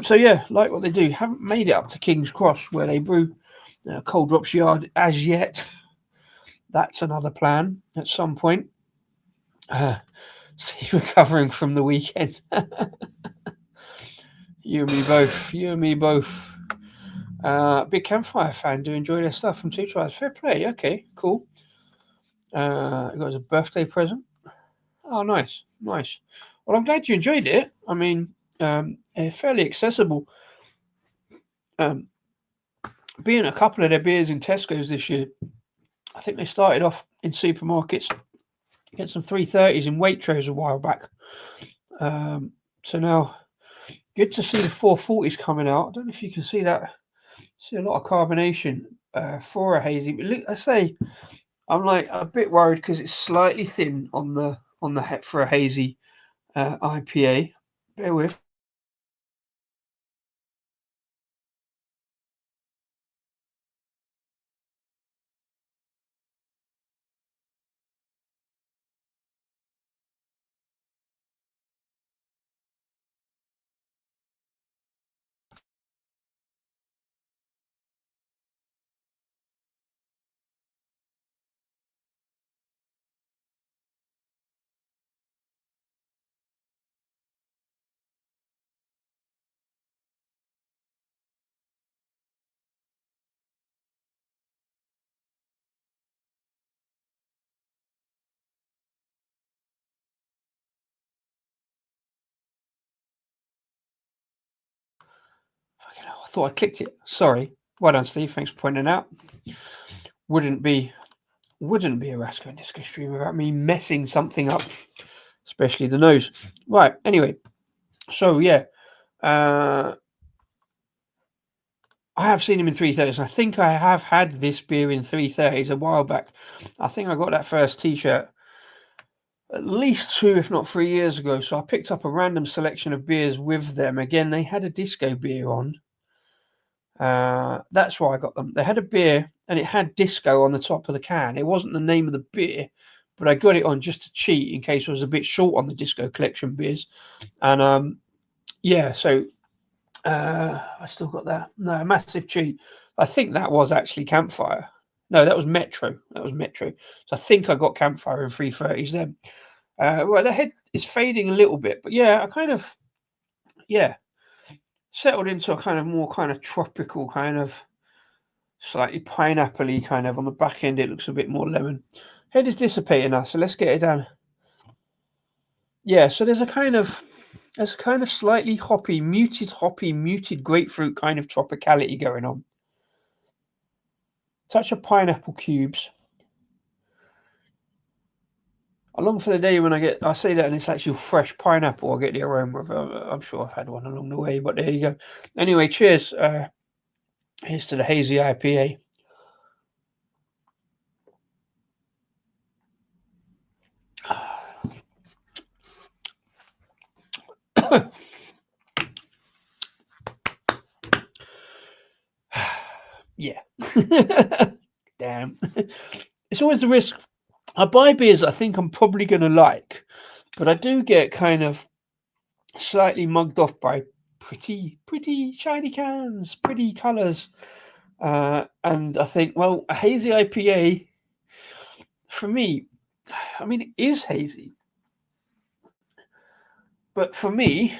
[SPEAKER 1] So yeah, like what they do. Haven't made it up to King's Cross where they brew Cold Drops Yard as yet. That's another plan at some point. See, recovering from the weekend. You and me both. You and me both. Big Campfire fan. Do enjoy their stuff from Two Tries. Fair play. Okay, cool. It got as a birthday present. Oh, nice, nice. Well, I'm glad you enjoyed it. I mean, fairly accessible. Being a couple of their beers in Tesco's this year, I think they started off in supermarkets, get some 330s in Waitrose a while back. So now, good to see the 440s coming out. I don't know if you can see that. See a lot of carbonation for a hazy. But look, I say, I'm like a bit worried because it's slightly thin on the head for a hazy IPA. Bear with. I thought I clicked it. Sorry. Well done, Steve. Thanks for pointing out. Wouldn't be a Rasko and Disco stream without me messing something up, especially the nose. Right. Anyway, so yeah, I have seen him in 330s. I think I have had this beer in 330s a while back. I think I got that first T-shirt at least 2, if not 3 years ago. So I picked up a random selection of beers with them. Again, they had a disco beer on. That's why I got them. They had a beer and it had disco on the top of the can. It wasn't the name of the beer, but I got it on just to cheat in case I was a bit short on the disco collection beers. And yeah, so I still got that. No, massive cheat. I think that was actually Campfire. No, that was Metro. So I think I got Campfire in 330s then. Well, the head is fading a little bit, but yeah, I kind of, settled into a kind of more kind of tropical kind of slightly pineapple-y kind of. On the back end it looks a bit more lemon. Head is dissipating now, so let's get it down. Yeah, so there's a kind of slightly hoppy, muted grapefruit kind of tropicality going on. Touch of pineapple cubes. Along for the day when I say that and it's actually fresh pineapple, I'll get the aroma of I'm sure I've had one along the way, but there you go. Anyway, cheers. Here's to the Hazy IPA. Yeah. Damn. It's always the risk. I buy beers I think I'm probably going to like, but I do get kind of slightly mugged off by pretty shiny cans, pretty colours. And I think, well, a hazy IPA, for me, I mean, it is hazy. But for me,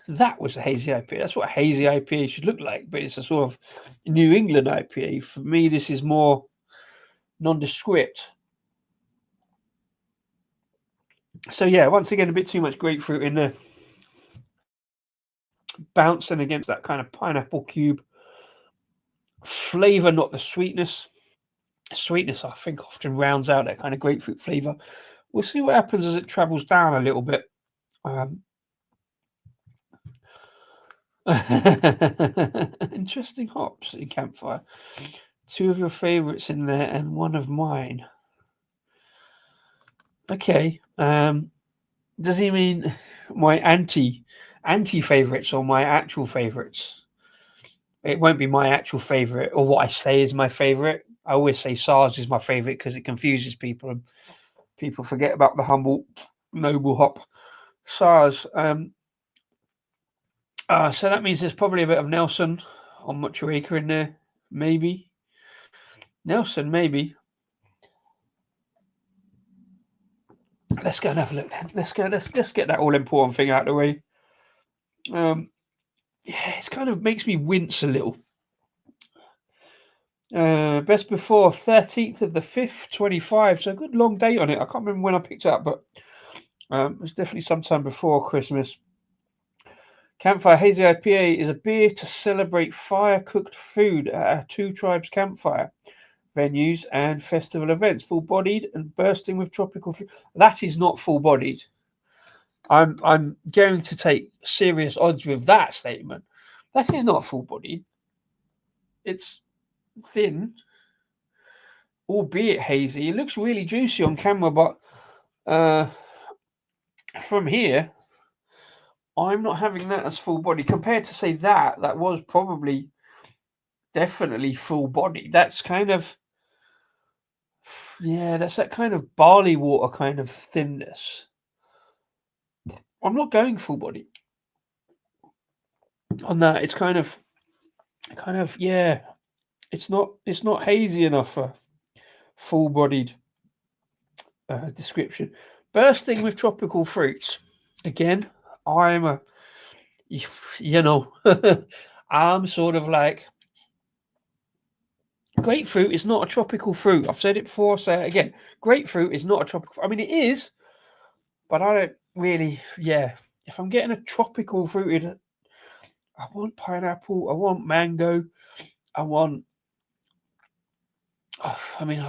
[SPEAKER 1] that was a hazy IPA. That's what a hazy IPA should look like. But it's a sort of New England IPA. For me, this is more nondescript. So yeah, once again, a bit too much grapefruit in there. Bouncing against that kind of pineapple cube. Flavor, not the sweetness. Sweetness, I think, often rounds out that kind of grapefruit flavor. We'll see what happens as it travels down a little bit. Interesting hops in Campfire. 2 of your favorites in there and 1 of mine. Okay. Does he mean my anti favorites or my actual favorites? It won't be my actual favorite or what I say is my favorite. I always say SARS is my favorite because it confuses people and people forget about the humble, noble hop. SARS. So that means there's probably a bit of Nelson on Mucharika in there. Maybe. Nelson, maybe. let's go and have a look then. Let's get that all important thing out of the way. Yeah, it's kind of makes me wince a little. Best before 13th of the 5th, 25. So a good long date on it. I can't remember when I picked it up, but it was definitely sometime before Christmas. Campfire Hazy IPA is a beer to celebrate fire-cooked food at our Two Tribes Campfire venues and festival events. Full-bodied and bursting with tropical food. That is not full-bodied. I'm going to take serious odds with that statement. That is not full-bodied. It's thin, albeit hazy. It looks really juicy on camera, but from here, I'm not having that as full body compared to, say, that was probably definitely full body. That's kind of, yeah, that's that kind of barley water kind of thinness. I'm not going full body on that. It's kind of, yeah, it's not hazy enough for full bodied description. Bursting with tropical fruits. Again, I'm I'm sort of like, grapefruit is not a tropical fruit. I've said it before, I'll say it again. Grapefruit is not a tropical fruit. I mean, it is, but I don't really, if I'm getting a tropical fruited, I want pineapple, I want mango, I'll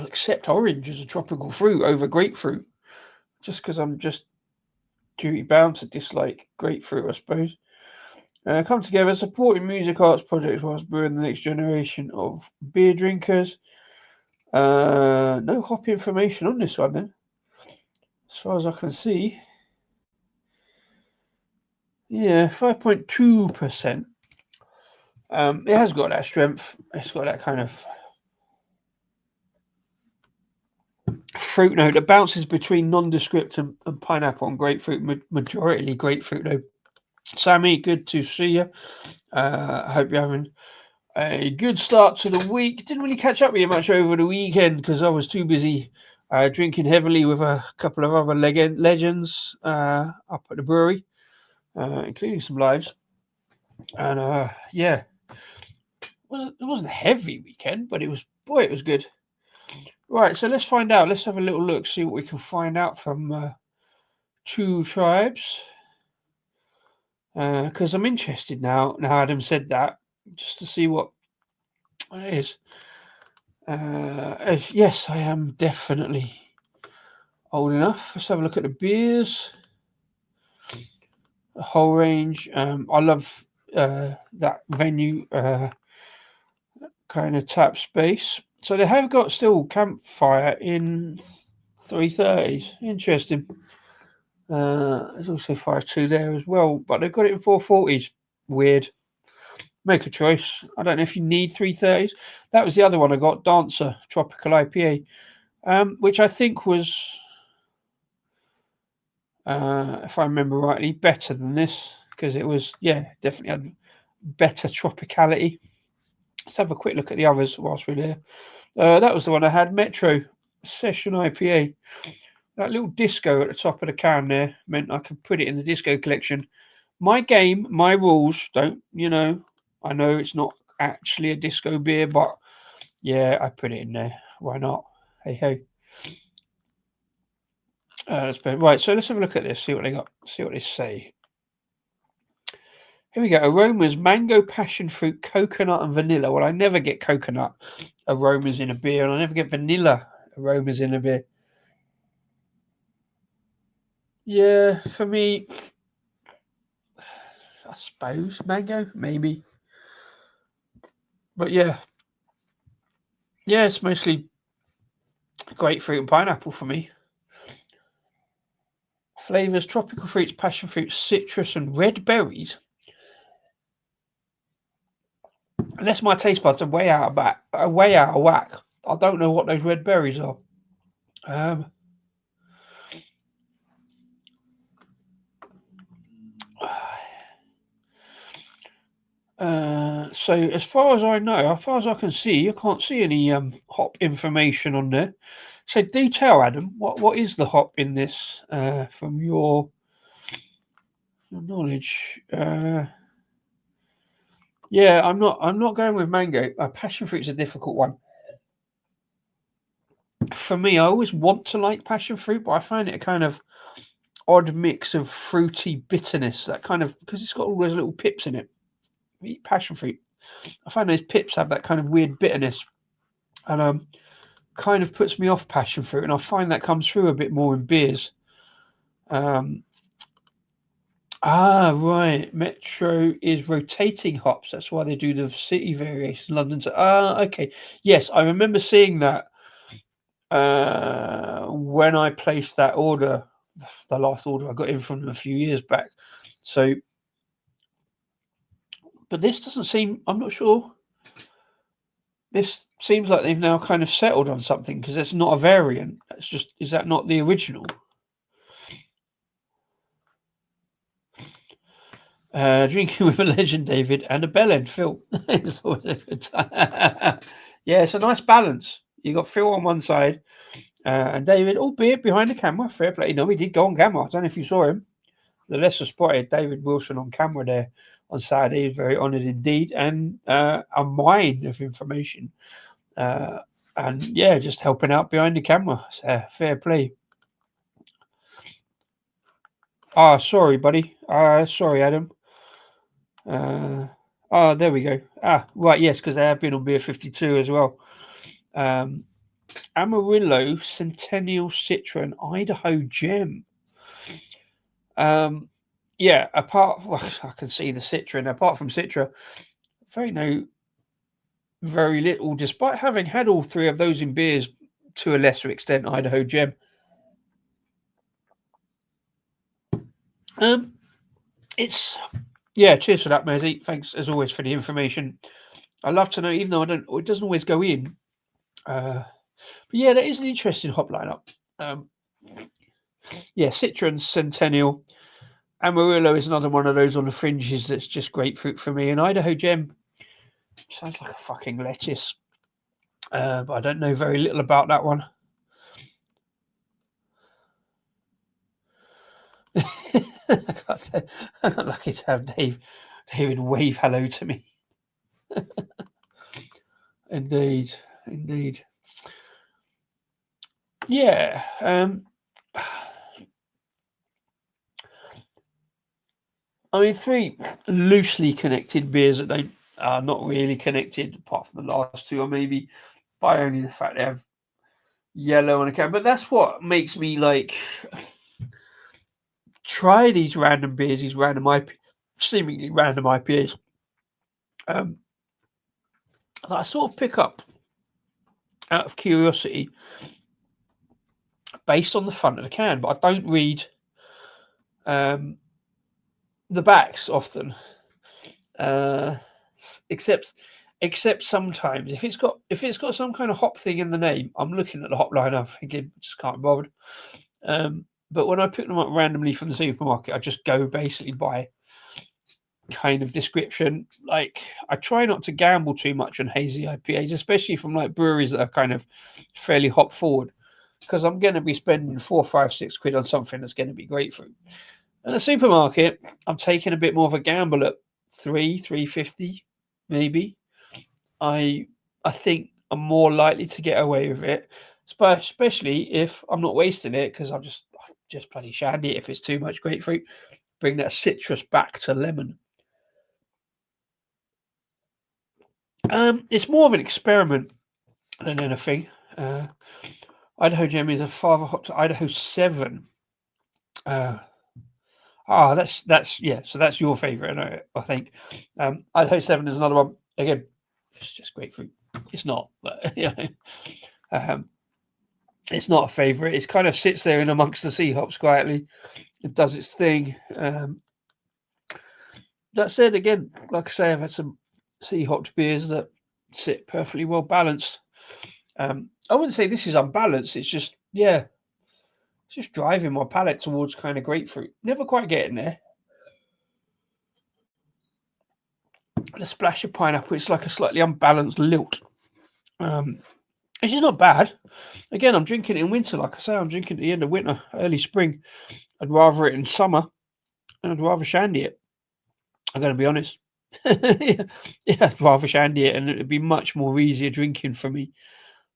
[SPEAKER 1] accept orange as a tropical fruit over grapefruit, just because I'm just duty bound to dislike grapefruit, I suppose. Come together, supporting music arts projects whilst brewing the next generation of beer drinkers. No hop information on this one then, as far as I can see. Yeah, 5.2%. It has got that strength. It's got that kind of fruit note that bounces between nondescript and pineapple and grapefruit. Majority grapefruit though. Sammy, good to see you. I hope you're having a good start to the week. Didn't really catch up with you much over the weekend because I was too busy drinking heavily with a couple of other legends up at the brewery, including some lives. And it wasn't a heavy weekend, but it was good. Right, so let's find out. Let's have a little look, see what we can find out from Two Tribes. Because I'm interested now Adam said that, just to see what it is. Yes, I am definitely old enough. Let's have a look at the beers. The whole range. I love that venue kind of tap space. So they have got still Campfire in 330s. Interesting. There's also Fire 2 there as well, but they've got it in 440s. Weird. Make a choice. I don't know if you need 330s. That was the other one I got, Dancer Tropical IPA, which I think was, if I remember rightly, better than this because it was, definitely had better tropicality. Let's have a quick look at the others whilst we're there. That was the one I had, Metro Session IPA. That little disco at the top of the can there meant I could put it in the disco collection. My game, my rules, I know it's not actually a disco beer, but yeah, I put it in there. Why not? Hey. Right, so let's have a look at this, see what they got, see what they say. Here we go. Aromas, mango, passion fruit, coconut, and vanilla. Well, I never get coconut aromas in a beer, and I never get vanilla aromas in a beer. Yeah, for me, I suppose mango, maybe. But yeah, it's mostly grapefruit and pineapple for me. Flavors, tropical fruits, passion fruit, citrus, and red berries. Unless my taste buds are way out of whack. I don't know what those red berries are. So as far as I know, as far as I can see, I can't see any hop information on there. So do tell, Adam, what is the hop in this from your knowledge? Yeah, I'm not going with mango. Passion fruit's a difficult one. For me, I always want to like passion fruit, but I find it a kind of odd mix of fruity bitterness. That kind of, because it's got all those little pips in it. Eat passion fruit, I find those pips have that kind of weird bitterness, and kind of puts me off passion fruit. And I find that comes through a bit more in beers. Right. Metro is rotating hops. That's why they do the city variation. London. Okay. Yes, I remember seeing that when I placed that order, the last order I got in from them a few years back. So, but this doesn't seem. I'm not sure. This seems like they've now kind of settled on something because it's not a variant. It's just, is that not the original? Drinking with a legend, David, and a bellend, Phil. It's always a good time. Yeah, it's a nice balance. You got Phil on one side, and David, albeit behind the camera. Fair play. No, he did go on camera. I don't know if you saw him. The lesser spotted David Wilson on camera there on Saturday. He was very honoured indeed, and a mine of information. And yeah, just helping out behind the camera. So, fair play. Sorry, buddy. Sorry, Adam. There we go. Right, yes, because they have been on Beer 52 as well. Amarillo, Centennial Citra, and Idaho Gem. Yeah, I can see the Citra, and apart from Citra, very little, despite having had all three of those in beers to a lesser extent, Idaho Gem. Cheers for that, Mazzy. Thanks as always for the information. I love to know, even though it doesn't always go in. But yeah, that is an interesting hop lineup. Citra and Centennial. Amarillo is another one of those on the fringes that's just grapefruit for me. And Idaho Gem sounds like a fucking lettuce. But I don't know very little about that one. I'm lucky to have David wave hello to me. Indeed. Yeah. I mean, three loosely connected beers that are not really connected, apart from the last two, or maybe by only the fact they have yellow on a can. But that's what makes me like try these random beers, these seemingly random IPAs. That I sort of pick up out of curiosity based on the front of the can, but I don't read the backs often, except sometimes if it's got some kind of hop thing in the name, I'm looking at the hop lineup thinking just can't be bothered. But when I pick them up randomly from the supermarket, I just go basically by kind of description. Like, I try not to gamble too much on hazy IPAs, especially from like breweries that are kind of fairly hop forward, because I'm going to be spending 4, 5, 6 quid on something that's going to be grapefruit. At the supermarket, I'm taking a bit more of a gamble at 3.50 maybe. I think I'm more likely to get away with it, especially if I'm not wasting it, because I've just bloody shandy it if it's too much grapefruit. Bring that citrus back to lemon. It's more of an experiment than anything. Idaho Gem is a father hop to Idaho 7. That's yeah. So that's your favorite, I think. Idaho 7 is another one. Again, it's just grapefruit. It's not, but it's not a favorite. It kind of sits there in amongst the sea hops quietly. It does its thing. That said, again, like I say, I've had some sea hopped beers that sit perfectly well balanced. I wouldn't say this is unbalanced. It's just, it's just driving my palate towards kind of grapefruit. Never quite getting there. The splash of pineapple, it's like a slightly unbalanced lilt. which is not bad. Again, I'm drinking it in winter. Like I say, I'm drinking at the end of winter, early spring. I'd rather it in summer, and I'd rather shandy it. I'm going to be honest. Yeah, I'd rather shandy it, and it'd be much more easier drinking for me.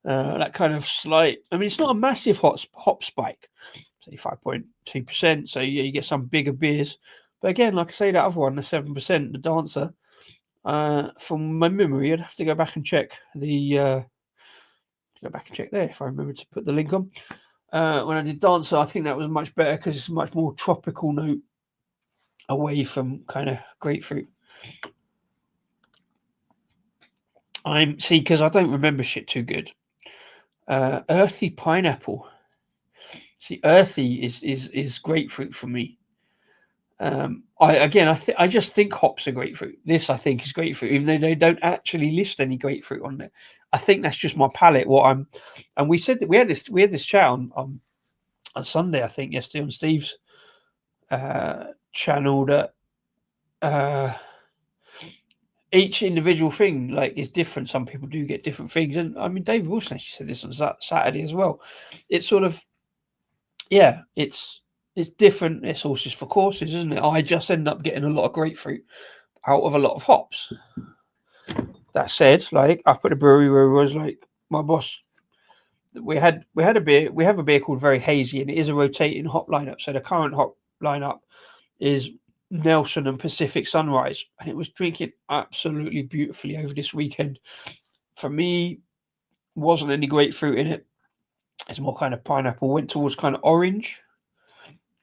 [SPEAKER 1] That kind of slight. I mean, it's not a massive hop spike, say 5.2%. So yeah, you get some bigger beers. But again, like I say, that other one, the 7%, the Dancer. From my memory, I'd have to go back and check there if I remember to put the link on. When I did Dancer, I think that was much better because it's a much more tropical note away from kind of grapefruit. Because I don't remember shit too good. Earthy pineapple. See, earthy is grapefruit for me. I just think hops are grapefruit. This I think is grapefruit, even though they don't actually list any grapefruit on there. I think that's just my palate. And we said that we had this chat on Sunday, I think, yesterday on Steve's channel, that each individual thing is different. Some people do get different things, and I mean David Wilson actually said this on Saturday as well. It's sort of it's different. It's horses for courses, isn't it? I just end up getting a lot of grapefruit out of a lot of hops. That said, up at the brewery where I was, my boss, we had a beer. We have a beer called Very Hazy, and it is a rotating hop lineup. So the current hop lineup is Nelson and Pacific Sunrise, and it was drinking absolutely beautifully over this weekend. For me, wasn't any grapefruit in it. It's more kind of pineapple. Went towards kind of orange,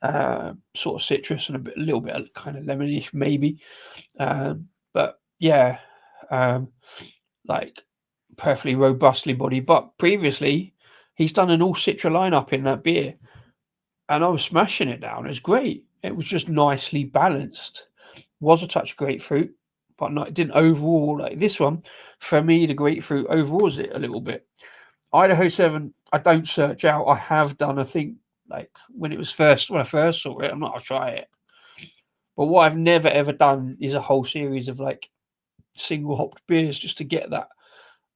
[SPEAKER 1] sort of citrus, and a little bit of kind of lemonish maybe. But yeah, perfectly robustly bodied. But previously, he's done an all citra lineup in that beer, and I was smashing it down. It was great. It was just nicely balanced. Was a touch of grapefruit, but it didn't overall like this one. For me, the grapefruit overalls it a little bit. Idaho 7, I don't search out. I have done, I think, when I first saw it, I'm not going to try it. But what I've never ever done is a whole series of single hopped beers just to get that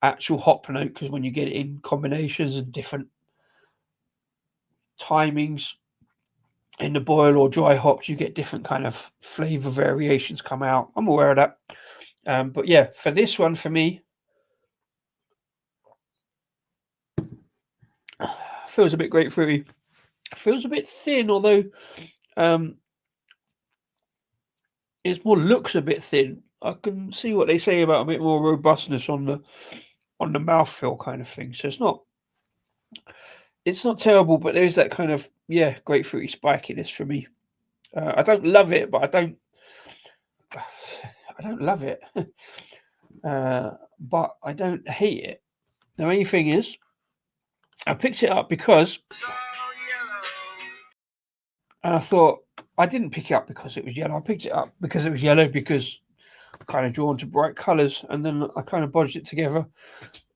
[SPEAKER 1] actual hop note, because when you get it in combinations and different timings in the boil or dry hops, you get different kind of flavor variations come out. I'm aware of that. But yeah, for this one, for me, feels a bit grapefruity. Feels a bit thin, although it looks a bit thin. I can see what they say about a bit more robustness on the mouthfeel kind of thing. So it's not terrible, but there's that kind of grapefruity spikiness for me. I don't love it, but I don't love it. But I don't hate it. The main thing is, I picked it up because, and I thought I didn't pick it up because it was yellow. I picked it up because it was yellow, because I'm kind of drawn to bright colours, and then I kind of bodged it together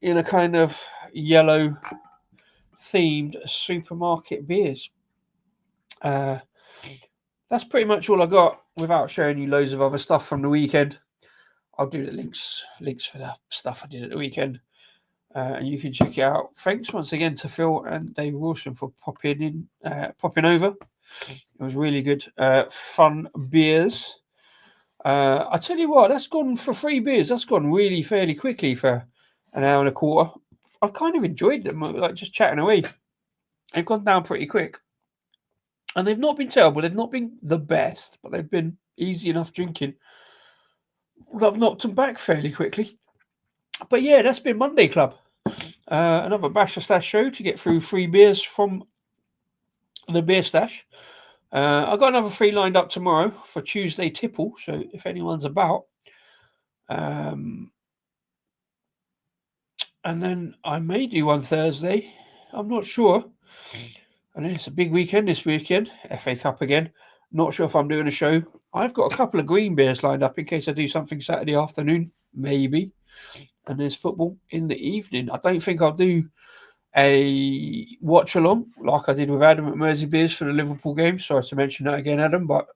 [SPEAKER 1] in a kind of yellow themed supermarket beers. That's pretty much all I got, without showing you loads of other stuff from the weekend. I'll do the links for the stuff I did at the weekend, and you can check it out. Thanks once again to Phil and Dave Wilson for popping over. It was really good, fun beers. I tell you what, that's gone for 3 beers. That's gone really fairly quickly for an hour and a quarter. I've kind of enjoyed them, just chatting away. They've gone down pretty quick, and they've not been terrible. They've not been the best, but they've been easy enough drinking. I've knocked them back fairly quickly. But yeah, that's been Monday Club. Another Bash the Stash show to get through 3 beers from the beer stash. I've got another 3 lined up tomorrow for Tuesday tipple, so if anyone's about. And then I may do one Thursday. I'm not sure. And it's a big weekend this weekend. FA Cup again. Not sure if I'm doing a show. I've got a couple of green beers lined up in case I do something Saturday afternoon, maybe. And there's football in the evening. I don't think I'll do a watch along like I did with Adam at Mersey Beers for the Liverpool game. Sorry to mention that again, Adam, but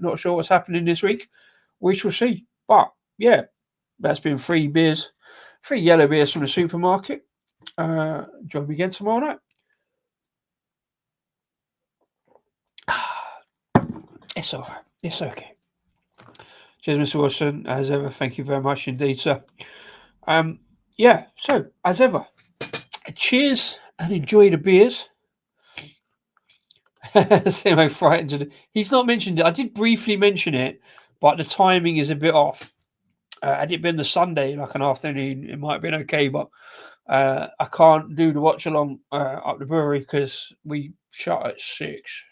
[SPEAKER 1] not sure what's happening this week. We shall see. But yeah, that's been 3 beers, 3 yellow beers from the supermarket. Join me again tomorrow night. It's all right. It's okay. Cheers, Mr. Wilson. As ever, thank you very much indeed, sir. Yeah, so as ever, cheers and enjoy the beers. Simo frightened. He's not mentioned it. I did briefly mention it, but the timing is a bit off. Had it been the Sunday, like an afternoon, it might have been okay, but I can't do the watch along up the brewery because we shut at 6.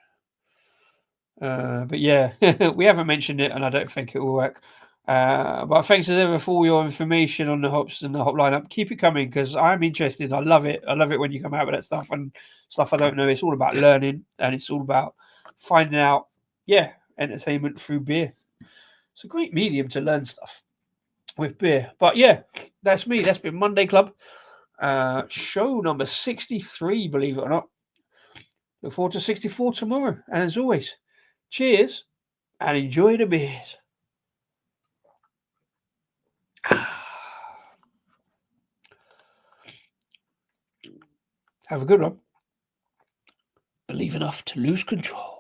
[SPEAKER 1] But yeah, we haven't mentioned it, and I don't think it will work. But thanks as ever for all your information on the hops and the hop lineup. Keep it coming because I'm interested. I love it. I love it when you come out with that stuff and stuff I don't know. It's all about learning and it's all about finding out, entertainment through beer. It's a great medium to learn stuff with beer. But yeah, that's me. That's been Monday Club. Show number 63, believe it or not. Look forward to 64 tomorrow. And as always, cheers and enjoy the beers. Have a good one. Believe enough to lose control.